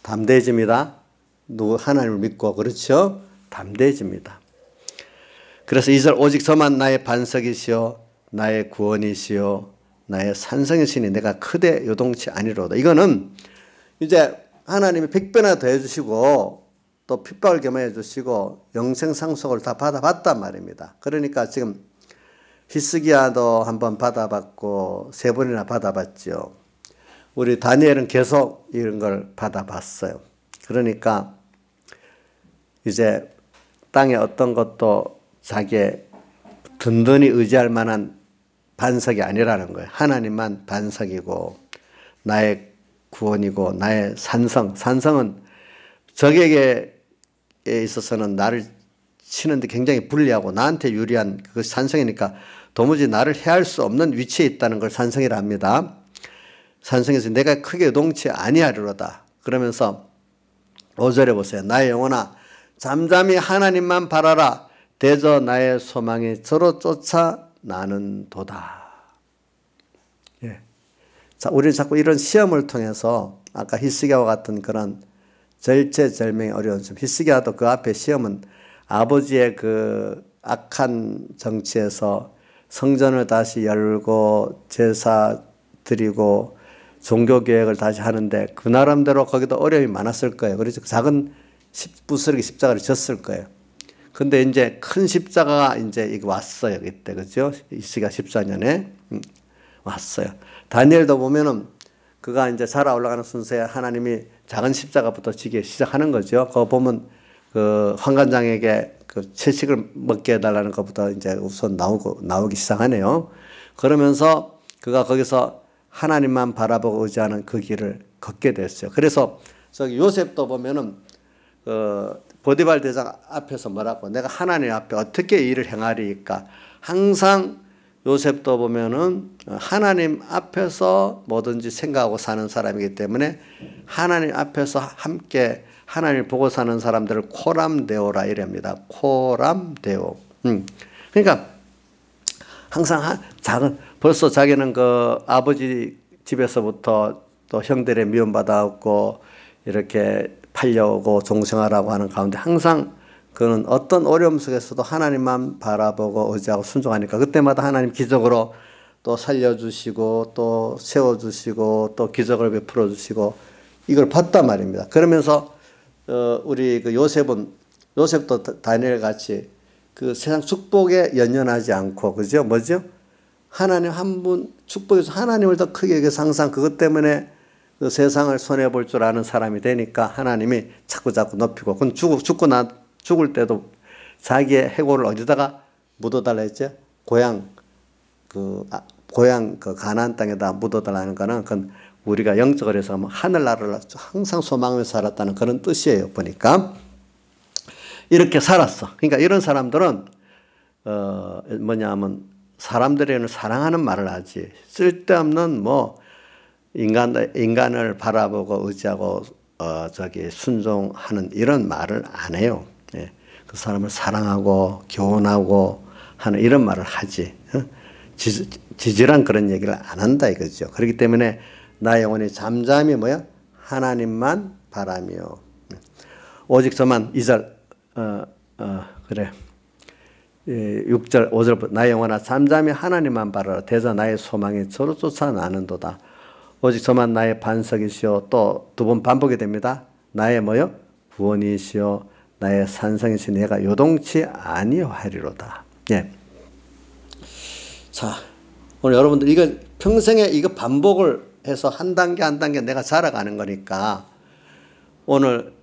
담대해집니다. 하나님을 믿고. 그렇죠? 담대해집니다. 그래서 2절 오직 저만 나의 반석이시오 나의 구원이시오 나의 산성이시니 내가 크되 요동치 아니로다. 이거는 이제 하나님이 100배나 더 해주시고 또 핍박을 겸해 주시고 영생 상속을 다 받아봤단 말입니다. 그러니까 지금 히스기야도 한번 받아봤고 3번이나 받아봤죠. 우리 다니엘은 계속 이런 걸 받아봤어요. 그러니까 이제 땅에 어떤 것도 자기의 든든히 의지할 만한 반석이 아니라는 거예요. 하나님만 반석이고 나의 구원이고 나의 산성은 적에게 있어서는 나를 치는데 굉장히 불리하고 나한테 유리한 그 산성이니까 도무지 나를 해할 수 없는 위치에 있다는 걸 산성이라 합니다. 산성에서 내가 크게 요동치 아니하리로다. 그러면서 5절에 보세요. 나의 영혼아 잠잠히 하나님만 바라라. 대저 나의 소망이 저로 쫓아 나는도다. 예. 자, 우리는 자꾸 이런 시험을 통해서 아까 히스기야와 같은 그런 절체절명의 어려운 시험. 히스기야도 그 앞에 시험은 아버지의 그 악한 정치에서 성전을 다시 열고 제사 드리고 종교개혁을 다시 하는데 그 나름대로 거기도 어려움이 많았을 거예요. 그래서 작은 부스러기 십자가를 졌을 거예요. 근데 이제 큰 십자가가 이제 이거 왔어요. 이때. 그죠? 히스기야 14년에 왔어요. 다니엘도 보면은 그가 이제 자라 올라가는 순서에 하나님이 작은 십자가부터 지기 시작하는 거죠. 그거 보면 그 환관장에게 그 채식을 먹게 해달라는 것부터 이제 우선 나오기 시작하네요. 그러면서 그가 거기서 하나님만 바라보고 의지하는 그 길을 걷게 됐어요. 그래서 저기 요셉도 보면은 보디발 대장 앞에서 뭐라고 내가 하나님 앞에 어떻게 일을 행하리까. 항상 요셉도 보면은 하나님 앞에서 뭐든지 생각하고 사는 사람이기 때문에 하나님 앞에서 함께 하나님을 보고 사는 사람들을 코람데오라 이랍니다. 코람데오. 그러니까 항상 벌써 자기는 그 아버지 집에서부터 또 형들의 미움받아왔고 이렇게 팔려오고 종생하라고 하는 가운데 항상 그는 어떤 어려움 속에서도 하나님만 바라보고 의지하고 순종하니까 그때마다 하나님 기적으로 또 살려주시고 또 세워주시고 또 기적을 베풀어 주시고 이걸 봤단 말입니다. 그러면서 우리 그 요셉도 다니엘 같이 그 세상 축복에 연연하지 않고 그죠? 뭐죠? 하나님 한 분 축복에서 하나님을 더 크게 여겨서 항상 그것 때문에 그 세상을 손해볼 줄 아는 사람이 되니까 하나님이 자꾸 높이고 그건 죽을 때도 자기의 해골을 어디다가 묻어달라 했죠? 고향 그 가나안 땅에다 묻어달라는 거는 그건 우리가 영적으로 해서 하늘나라를 항상 소망하면서 살았다는 그런 뜻이에요. 보니까 이렇게 살았어. 그러니까 이런 사람들은 뭐냐면 사람들에는 사랑하는 말을 하지 쓸데없는 뭐 인간을 바라보고 의지하고 순종하는 이런 말을 안 해요. 예. 그 사람을 사랑하고 교훈하고 하는 이런 말을 하지. 지질한 그런 얘기를 안 한다 이거죠. 그렇기 때문에 나의 영혼이 잠잠히 뭐야? 하나님만 바라며. 오직 저만 2절 그래. 6절 5절부터 나의 영혼아 잠잠히 하나님만 바라라. 대저 나의 소망이 저로 쫓아 나는도다. 오직 저만 나의 반석이시오. 또 두 번 반복이 됩니다. 나의 뭐요? 구원이시오. 나의 산성이시 내가 요동치 아니하리로다. 예. 자, 오늘 여러분들 이거 평생에 이거 반복을 해서 한 단계 한 단계 내가 자라가는 거니까 오늘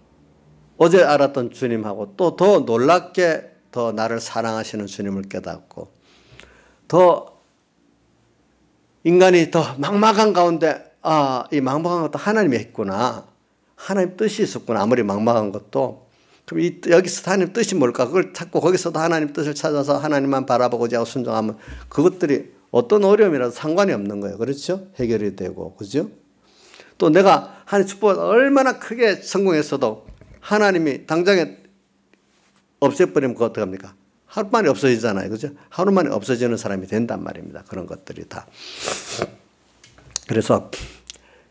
어제 알았던 주님하고 또 더 놀랍게 더 나를 사랑하시는 주님을 깨닫고 더 인간이 더 막막한 가운데 이 막막한 것도 하나님이 했구나. 하나님 뜻이 있었구나. 아무리 막막한 것도. 그럼 여기서 하나님 뜻이 뭘까? 그걸 찾고 거기서도 하나님 뜻을 찾아서 하나님만 바라보고자 하고 순종하면 그것들이 어떤 어려움이라도 상관이 없는 거예요. 그렇죠? 해결이 되고. 그죠? 또 내가 하나님 축복을 얼마나 크게 성공했어도 하나님이 당장에 없애버리면 그거 어떡합니까? 하루 만에 없어지잖아요. 그죠? 하루 만에 없어지는 사람이 된단 말입니다. 그런 것들이 다. 그래서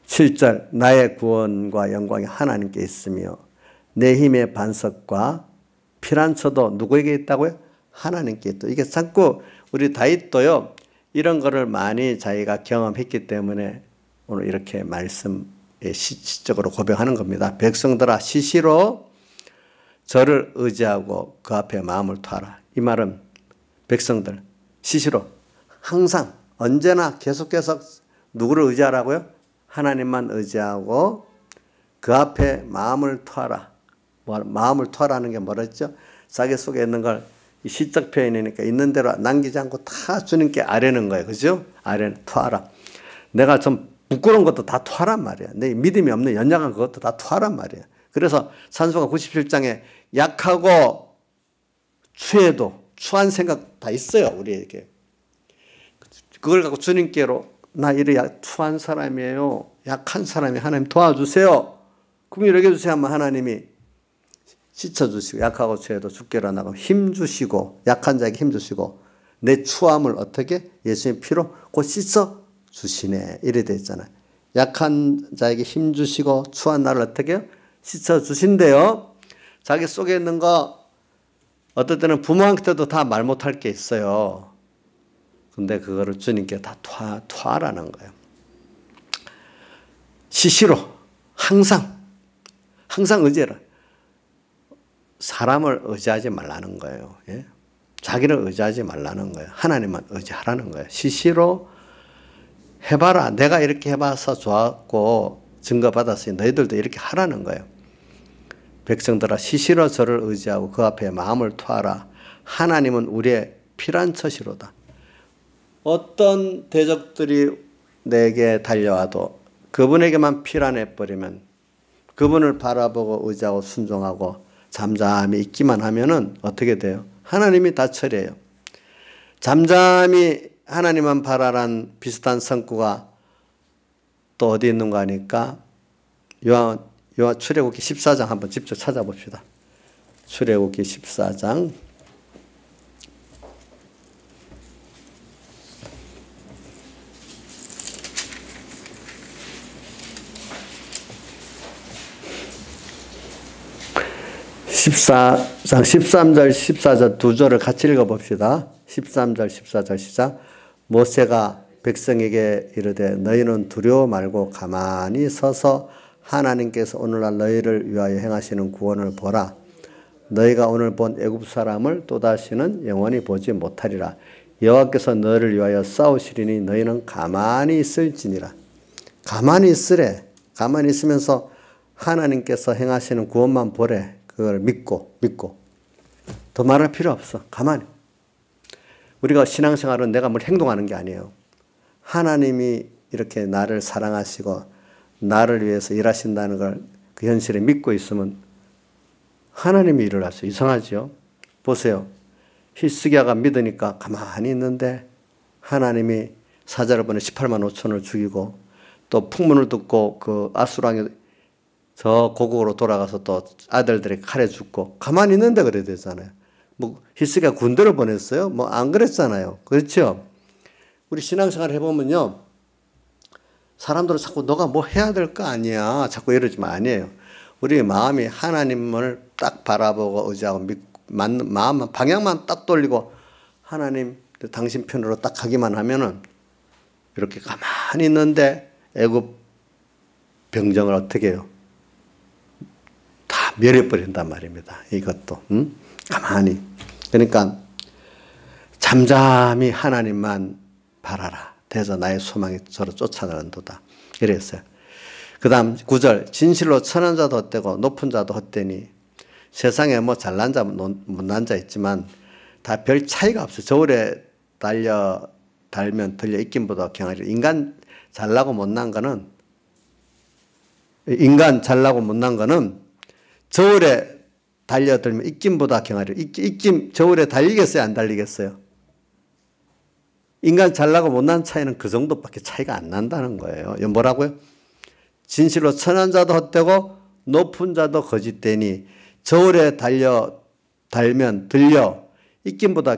7절 나의 구원과 영광이 하나님께 있으며 내 힘의 반석과 피난처도 누구에게 있다고요? 하나님께 있다. 이게 자꾸 우리 다윗도요. 이런 거를 많이 자기가 경험했기 때문에 오늘 이렇게 말씀 시적으로 고백하는 겁니다. 백성들아 시시로 저를 의지하고 그 앞에 마음을 터라. 이 말은 백성들 시시로 항상 언제나 계속해서 누구를 의지하라고요? 하나님만 의지하고 그 앞에 마음을 터라. 마음을 터라는 게 뭐랬죠? 자기 속에 있는 걸 시적 표현이니까 있는 대로 남기지 않고 다 주님께 아뢰는 거예요. 그죠? 터라. 내가 좀 부끄러운 것도 다 토하란 말이야. 내 믿음이 없는 연약한 그것도 다 토하란 말이야. 그래서 산수가 97장에 약하고 추한 생각 다 있어요. 우리에게. 그걸 갖고 주님께로 나 이래 추한 사람이에요. 약한 사람이 하나님 도와주세요. 그럼 이렇게 해주세요 하면 하나님이 씻어주시고 약하고 죄도 죽게로 나가고 힘 주시고 약한 자에게 힘 주시고 내 추함을 어떻게 예수님 피로 곧 씻어 주시네. 이래 돼 있잖아요. 약한 자에게 힘 주시고 추한 나를 어떻게 씻어 주신대요. 자기 속에 있는 거 어떨 때는 부모한테도 다 말 못할 게 있어요. 근데 그거를 주님께 다 토하라는 거예요. 시시로 항상 의지해라. 사람을 의지하지 말라는 거예요. 예? 자기를 의지하지 말라는 거예요. 하나님만 의지하라는 거예요. 시시로 해봐라. 내가 이렇게 해봐서 좋았고 증거받았으니 너희들도 이렇게 하라는 거예요. 백성들아 시시로 저를 의지하고 그 앞에 마음을 토하라. 하나님은 우리의 피난처시로다. 어떤 대적들이 내게 달려와도 그분에게만 피난해버리면 그분을 바라보고 의지하고 순종하고 잠잠히 있기만 하면은 어떻게 돼요? 하나님이 다 처리해요. 잠잠히 하나님만 바라란 비슷한 성구가 또 어디 있는가 하니까 요한 출애굽기 14장 한번 직접 찾아봅시다. 출애굽기 14장 14장 13절 14절 두 절을 같이 읽어봅시다. 13절 14절 시작. 모세가 백성에게 이르되 너희는 두려워 말고 가만히 서서 하나님께서 오늘날 너희를 위하여 행하시는 구원을 보라. 너희가 오늘 본 애굽 사람을 또다시는 영원히 보지 못하리라. 여호와께서 너희를 위하여 싸우시리니 너희는 가만히 있을지니라. 가만히 있으래. 가만히 있으면서 하나님께서 행하시는 구원만 보래. 그걸 믿고 더 말할 필요 없어. 가만히. 우리가 신앙생활은 내가 뭘 행동하는 게 아니에요. 하나님이 이렇게 나를 사랑하시고 나를 위해서 일하신다는 걸 그 현실에 믿고 있으면 하나님이 일을 하세요. 이상하죠? 보세요. 히스기야가 믿으니까 가만히 있는데 하나님이 사자를 보내 18만 5천을 죽이고 또 풍문을 듣고 그 아수랑이 저 고국으로 돌아가서 또 아들들이 칼에 죽고 가만히 있는데 그래야 되잖아요. 뭐 히스기야 군대를 보냈어요? 뭐 안 그랬잖아요. 그렇죠? 우리 신앙생활 해보면요. 사람들은 자꾸 너가 뭐 해야 될 거 아니야. 자꾸 이러지만 아니에요. 우리 마음이 하나님을 딱 바라보고 의지하고 믿고 마음 방향만 딱 돌리고 하나님 당신 편으로 딱 가기만 하면은 이렇게 가만히 있는데 애굽 병정을 어떻게 해요? 다 멸해버린단 말입니다. 이것도 가만히. 그러니까 잠잠히 하나님만 바라라. 대저 나의 소망이 저로 쫓아나간도다. 이랬어요. 그 다음 9절 진실로 천한 자도 헛되고 높은 자도 헛되니 세상에 뭐 잘난 자 못난 자 있지만 다 별 차이가 없어요. 저울에 달면 들려 익김보다 경하리라. 인간 잘나고 못난 거는 저울에 달려들면 익김보다 경하리라. 익김 저울에 달리겠어요? 안 달리겠어요? 인간 잘나고 못난 차이는 그 정도밖에 차이가 안 난다는 거예요. 뭐라고요? 진실로 천한 자도 헛되고 높은 자도 거짓되니 저울에 달면 들려 익김보다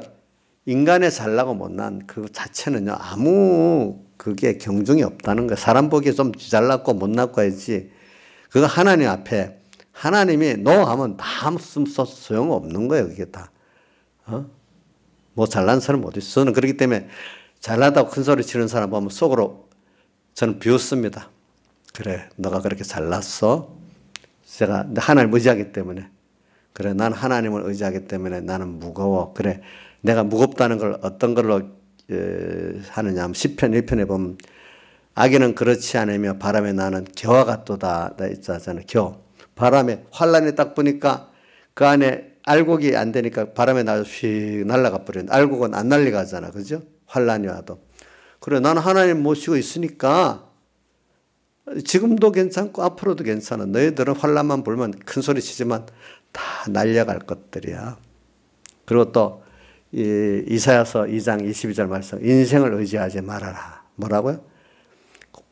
인간의 잘나고 못난 그 자체는요 아무 그게 경중이 없다는 거예요. 사람 보기에 좀 잘났고 못났고 해야지 그거 하나님 앞에 하나님이 노 하면 다 소용없는 거예요. 그게 다. 뭐 잘난 사람 어디 있어? 저는 그렇기 때문에 잘나다고 큰 소리 치는 사람 보면 속으로 저는 비웃습니다. 그래, 너가 그렇게 잘났어? 제가 하나님을 의지하기 때문에. 그래, 난 하나님을 의지하기 때문에 나는 무거워. 그래, 내가 무겁다는 걸 어떤 걸로 하느냐 하면 시편 1편에 보면 악인은 그렇지 않으며 바람에 나는 겨와 같도다. 나 있잖아요. 겨. 바람에 환란이 딱 보니까 그 안에 알곡이 안 되니까 바람에 나서 휙 날아가 버리는. 알곡은 안 날아가잖아. 그죠? 환란이 와도. 그래, 나는 하나님 모시고 있으니까 지금도 괜찮고 앞으로도 괜찮아. 너희들은 환란만 불면 큰 소리 치지만 다 날려갈 것들이야. 그리고 또 이사야서 2장 22절 말씀. 인생을 의지하지 말아라. 뭐라고요?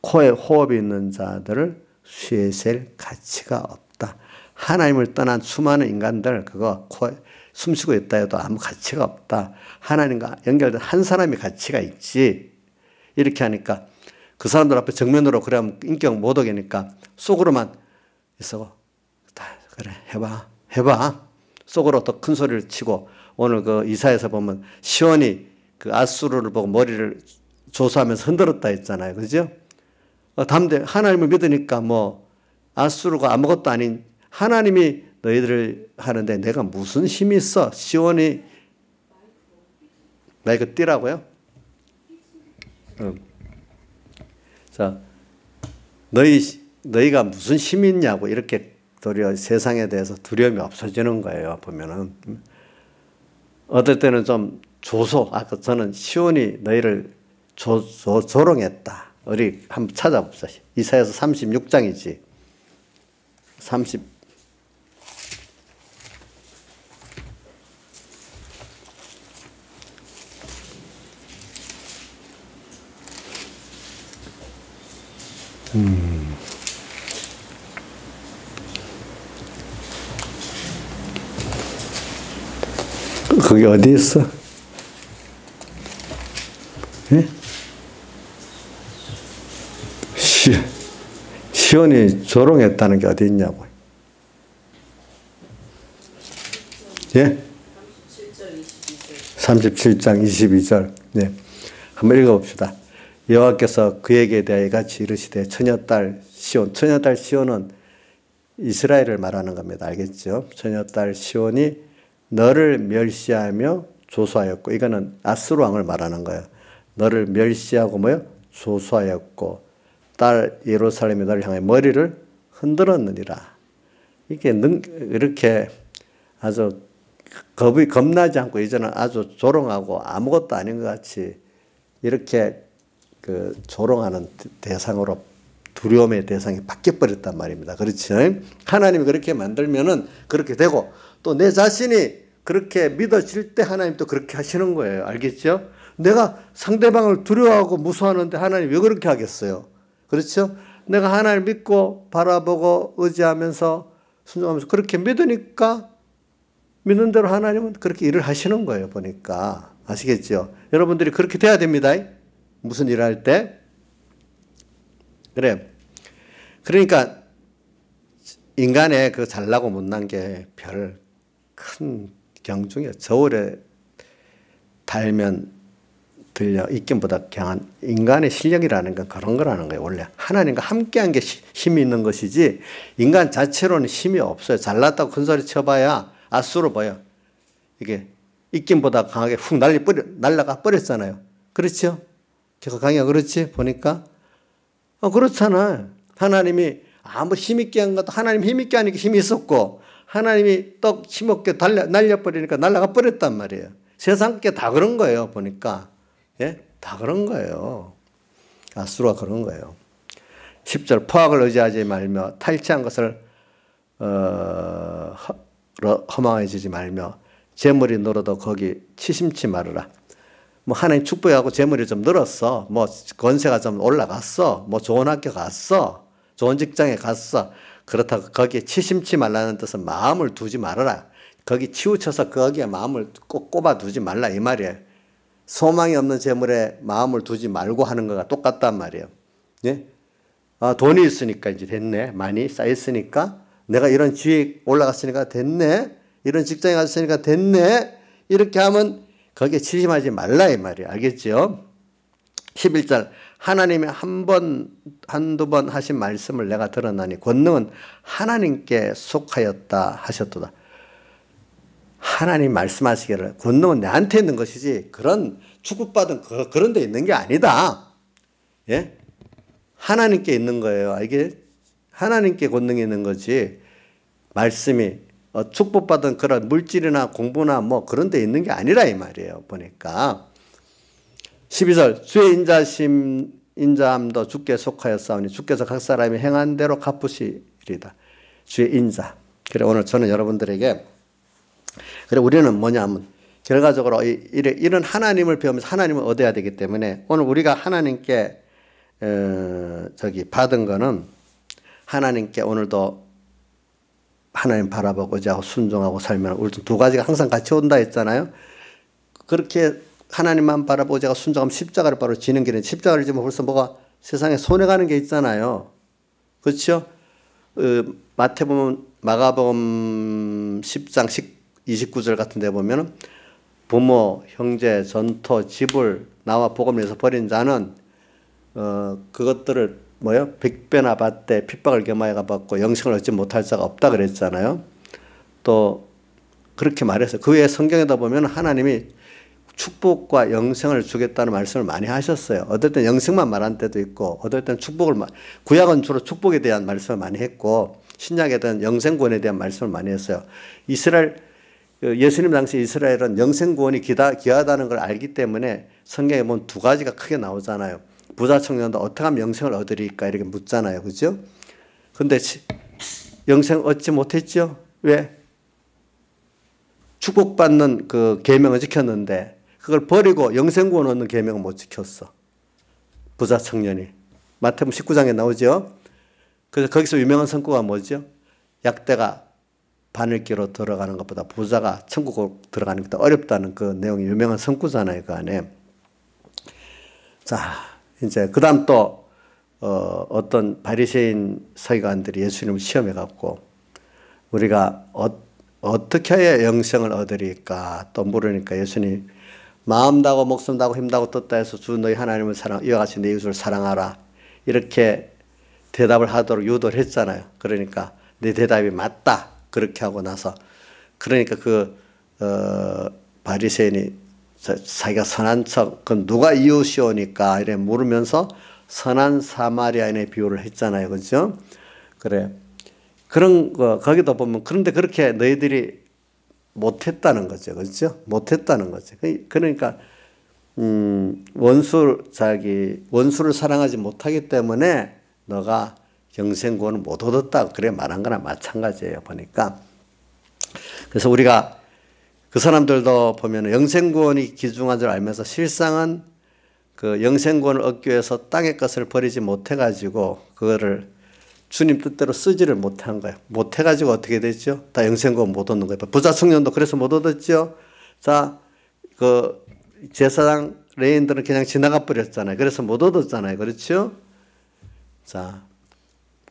코에 호흡이 있는 자들을 수에 셀 가치가 없다. 하나님을 떠난 수많은 인간들 그거 코에 숨쉬고 있다 해도 아무 가치가 없다. 하나님과 연결된 한 사람이 가치가 있지. 이렇게 하니까 그 사람들 앞에 정면으로 그러면 인격 못 오게니까 속으로만 있어. 그래 해봐. 속으로 더 큰 소리를 치고 오늘 그 이사에서 보면 시온이 그 아수르를 보고 머리를 조사하면서 흔들었다 했잖아요. 그죠? 담대 하나님을 믿으니까 뭐 아수르가 아무것도 아닌 하나님이 너희들을 하는데 내가 무슨 힘이 있어? 시온이 나 이거 띄라고요? 자, 너희가 무슨 힘이 있냐고 이렇게 도리어 세상에 대해서 두려움이 없어지는 거예요. 보면은 어떨 때는 좀 아까 저는 시온이 너희를 조롱했다. 우리 한번 찾아봅시다. 이사야서 36장이지. 거기 어디 있어? 예? 시온이 조롱했다는 게 어디 있냐고. 예? 37장 22절. 네. 한번 읽어봅시다. 여호와께서 그에게 대하여 이같이 이르시되 처녀딸 시온. 처녀딸 시온은 이스라엘을 말하는 겁니다. 알겠죠? 처녀딸 시온이 너를 멸시하며 조소하였고, 이거는 아수르 왕을 말하는 거예요. 너를 멸시하고 뭐요? 조소하였고 딸 예루살렘이 너를 향해 머리를 흔들었느니라. 이게 이렇게 아주 겁나지 않고 이제는 아주 조롱하고 아무것도 아닌 것 같이 이렇게 그 조롱하는 대상으로 두려움의 대상이 바뀌어버렸단 말입니다. 그렇죠? 하나님이 그렇게 만들면은 그렇게 되고 또 내 자신이 그렇게 믿어질 때 하나님 또 그렇게 하시는 거예요. 알겠죠? 내가 상대방을 두려워하고 무서워하는데 하나님 왜 그렇게 하겠어요? 그렇죠? 내가 하나님을 믿고 바라보고 의지하면서 순종하면서 그렇게 믿으니까 믿는 대로 하나님은 그렇게 일을 하시는 거예요. 보니까. 아시겠죠? 여러분들이 그렇게 돼야 됩니다. 무슨 일을 할 때. 그래. 그러니까 인간의 그 잘나고 못난 게 별 큰 경중이에요. 저울에 달면 들려 입김보다 강한 인간의 실력이라는 건 그런 거라는 거예요. 원래 하나님과 함께한 게 힘이 있는 것이지 인간 자체로는 힘이 없어요. 잘났다고 큰 소리 쳐봐야 아수로 보여. 이게 입김보다 강하게 훅 날라가 버렸잖아요. 그렇죠? 제가 강의가 그렇지 보니까 그렇잖아. 하나님이 아무 힘있게 한 것도 하나님 힘있게 하니까 힘이 있었고 하나님이 또 힘없게 날려버리니까 날아가 버렸단 말이에요. 세상 게 다 그런 거예요. 보니까. 예? 다 그런 거예요. 아수르가 그런 거예요. 10절 포악을 의지하지 말며 탈취한 것을 허망해지지 말며 재물이 늘어도 거기 치심치 말으라. 뭐 하나님 축복하고 재물이 좀 늘었어. 뭐 권세가 좀 올라갔어. 뭐 좋은 학교 갔어. 좋은 직장에 갔어. 그렇다고 거기에 치심치 말라는 뜻은 마음을 두지 말아라. 거기 치우쳐서 거기에 마음을 꼭 꼽아 두지 말라 이 말이에요. 소망이 없는 재물에 마음을 두지 말고 하는 거가 똑같단 말이에요. 예? 돈이 있으니까 이제 됐네. 많이 쌓였으니까 내가 이런 지위에 올라갔으니까 됐네. 이런 직장에 갔으니까 됐네. 이렇게 하면 거기에 치심하지 말라 이 말이에요. 알겠죠? 11절 하나님이 한두 번 하신 말씀을 내가 들었나니 권능은 하나님께 속하였다 하셨도다. 하나님 말씀하시기를 권능은 내한테 있는 것이지 그런 축복받은 그런 데 있는 게 아니다. 예? 하나님께 있는 거예요. 이게 하나님께 권능이 있는 거지 말씀이 축복받은 그런 물질이나 공부나 뭐 그런 데 있는 게 아니라 이 말이에요. 보니까 12절 주의 인자함도 주께 속하였사오니 주께서 각 사람이 행한 대로 갚으시리다. 주의 인자. 그래 오늘 저는 여러분들에게 그래 우리는 뭐냐면 결과적으로 이런 하나님을 배우면서 하나님을 얻어야 되기 때문에 오늘 우리가 하나님께 받은 거는 하나님께 오늘도 하나님 바라보고 의지하고 순종하고 살면 우리 두 가지가 항상 같이 온다 했잖아요. 그렇게 하나님만 바라보자가 순종하면 십자가를 바로 지는 길은 십자가를 지면 벌써 뭐가 세상에 손해가는 게 있잖아요. 그렇죠? 마가복음 10장 29절 같은 데 보면 부모, 형제, 전토, 집을 나와 복음을 위해서 버린 자는 그것들을 뭐요? 100배나 받되 핍박을 겸하여가 받고 영생을 얻지 못할 자가 없다 그랬잖아요. 또 그렇게 말했어요. 그 외에 성경에다 보면 하나님이 축복과 영생을 주겠다는 말씀을 많이 하셨어요. 어떨 땐 영생만 말한 때도 있고 어떨 땐 축복을 구약은 주로 축복에 대한 말씀을 많이 했고 신약에 대한 영생구원에 대한 말씀을 많이 했어요. 예수님 당시 이스라엘은 영생구원이 귀하다는 걸 알기 때문에 성경에 보면 두 가지가 크게 나오잖아요. 부자 청년도 어떻게 하면 영생을 얻으리까 이렇게 묻잖아요. 그죠? 근데 영생 얻지 못했죠? 왜? 축복받는 그 계명을 지켰는데 그걸 버리고 영생구원 얻는 계명을 못 지켰어. 부자 청년이. 마태복음 19장에 나오죠. 그래서 거기서 유명한 성구가 뭐죠? 약대가 바늘기로 들어가는 것보다 부자가 천국으로 들어가는 게 더 어렵다는 그 내용이 유명한 성구잖아요. 그 안에. 자, 이제 그 다음 또 어떤 바리새인 서기관들이 예수님을 시험해 갖고 우리가 어떻게 해야 영생을 얻으리까 또 물으니까 예수님 마음 다고 목숨 다고 힘 다고 뜻다 해서 주 너희 하나님을 사랑 이와 같이 내 이웃을 사랑하라 이렇게 대답을 하도록 유도를 했잖아요. 그러니까 내 대답이 맞다 그렇게 하고 나서 그러니까 그 바리새인이 자기가 선한 척 그럼 누가 이웃이오니까 이래 물으면서 선한 사마리아인의 비유를 했잖아요. 그죠? 그래. 그런 거, 거기도 보면, 그런데 그렇게 너희들이 못했다는 거죠. 그죠? 못했다는 거죠. 그러니까, 원수를 사랑하지 못하기 때문에 너가 영생구원을 못 얻었다. 그래 말한 거나 마찬가지예요. 보니까. 그래서 우리가 그 사람들도 보면 영생구원이 귀중한 줄 알면서 실상은 그 영생구원을 얻기 위해서 땅의 것을 버리지 못해가지고 그거를 주님 뜻대로 쓰지를 못한 거예요. 못해가지고 어떻게 됐죠? 다 영생구원 못 얻는 거예요. 부자 청년도 그래서 못 얻었죠. 자, 그 제사장 레인들은 그냥 지나가 버렸잖아요. 그래서 못 얻었잖아요. 그렇죠? 자,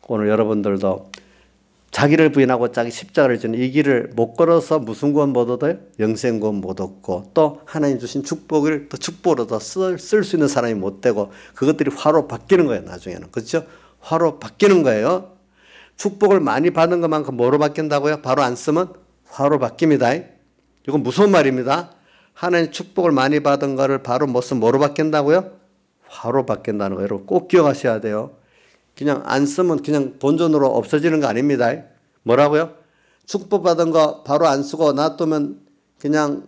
오늘 여러분들도 자기를 부인하고 자기 십자가를 지는 이 길을 못 걸어서 무슨 구원 못 얻어요? 영생구원 못 얻고 또 하나님 주신 축복을 더 축복으로 더 쓸 수 있는 사람이 못 되고 그것들이 화로 바뀌는 거예요. 나중에는. 그렇죠? 화로 바뀌는 거예요. 축복을 많이 받은 것만큼 뭐로 바뀐다고요? 바로 안 쓰면 화로 바뀝니다. 이건 무서운 말입니다. 하나님 축복을 많이 받은 거를 바로 못 쓰면 뭐로 바뀐다고요? 화로 바뀐다는 거 여러분 꼭 기억하셔야 돼요. 그냥 안 쓰면 그냥 본전으로 없어지는 거 아닙니다. 뭐라고요? 축복받은 거 바로 안 쓰고 놔두면 그냥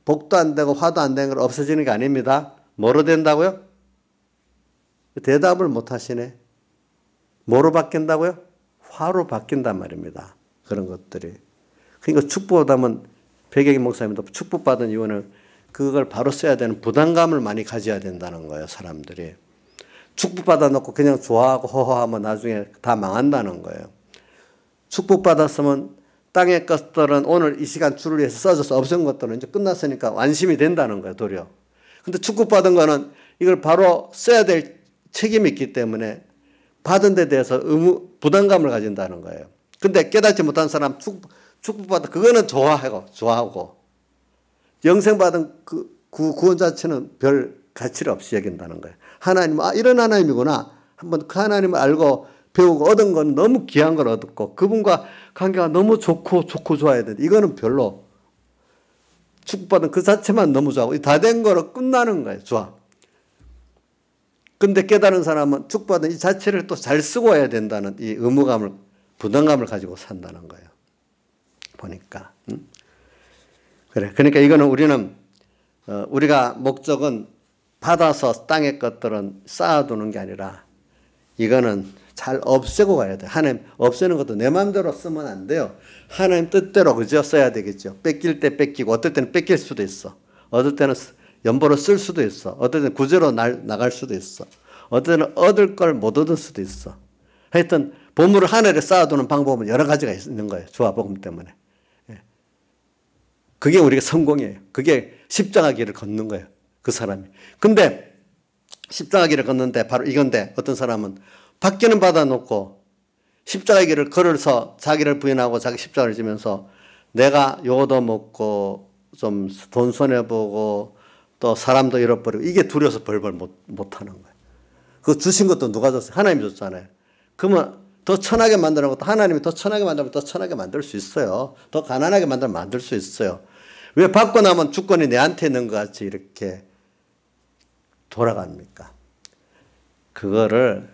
복도 안 되고 화도 안 되는 걸 없어지는 게 아닙니다. 뭐로 된다고요? 대답을 못 하시네. 뭐로 바뀐다고요? 화로 바뀐단 말입니다. 그런 것들이. 그러니까 축복하다면 백영희 목사님도 축복받은 이유는 그걸 바로 써야 되는 부담감을 많이 가져야 된다는 거예요. 사람들이. 축복받아 놓고 그냥 좋아하고 허허하면 나중에 다 망한다는 거예요. 축복받았으면 땅의 것들은 오늘 이 시간 주를 위해서 써져서 없은 것들은 이제 끝났으니까 완심이 된다는 거예요. 도리어. 근데 축복받은 거는 이걸 바로 써야 될 책임이 있기 때문에 받은 데 대해서 부담감을 가진다는 거예요. 근데 깨닫지 못한 사람 축복받은 그거는 좋아하고 영생받은 그 구원 자체는 별 가치를 없이 여긴다는 거예요. 하나님, 이런 하나님이구나. 한번 그 하나님을 알고 배우고 얻은 건 너무 귀한 걸 얻었고 그분과 관계가 너무 좋고 좋아야 되는데 이거는 별로 축복받은 그 자체만 너무 좋아하고 다 된 거로 끝나는 거예요. 좋아. 근데 깨달은 사람은 축복받은 이 자체를 또 잘 쓰고 와야 된다는 이 의무감을, 부담감을 가지고 산다는 거예요. 보니까. 그래. 그러니까 이거는 우리가 목적은 받아서 땅의 것들은 쌓아두는 게 아니라 이거는 잘 없애고 가야 돼. 하나님 없애는 것도 내 마음대로 쓰면 안 돼요. 하나님 뜻대로 그저 써야 되겠죠. 뺏길 때 뺏기고 어떨 때는 뺏길 수도 있어. 어떨 때는 연보로 쓸 수도 있어. 어떨 때는 구제로 나갈 수도 있어. 어떨 때는 얻을 걸 못 얻을 수도 있어. 하여튼 보물을 하늘에 쌓아두는 방법은 여러 가지가 있는 거예요. 조화복음 때문에. 그게 우리가 성공이에요. 그게 십자가 길을 걷는 거예요. 그 사람이. 근데 십자가 길을 걷는데 바로 이건데 어떤 사람은 받기는 받아놓고 십자가 길을 걸어서 자기를 부인하고 자기 십자가를 지면서 내가 요도 먹고 좀 돈 손해보고 또 사람도 잃어버리고 이게 두려워서 벌벌 못하는 거예요. 그거 주신 것도 누가 줬어요? 하나님이 줬잖아요. 그러면 더 천하게 만드는 것도 하나님이 더 천하게 만들면 더 천하게 만들 수 있어요. 더 가난하게 만들면 만들 수 있어요. 왜 받고 나면 주권이 내한테 있는 것 같이 이렇게 돌아갑니까? 그거를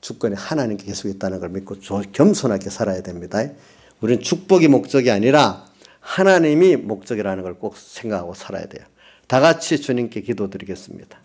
주권이 하나님께 계속 있다는 걸 믿고 겸손하게 살아야 됩니다. 우리는 축복이 목적이 아니라 하나님이 목적이라는 걸 꼭 생각하고 살아야 돼요. 다 같이 주님께 기도드리겠습니다.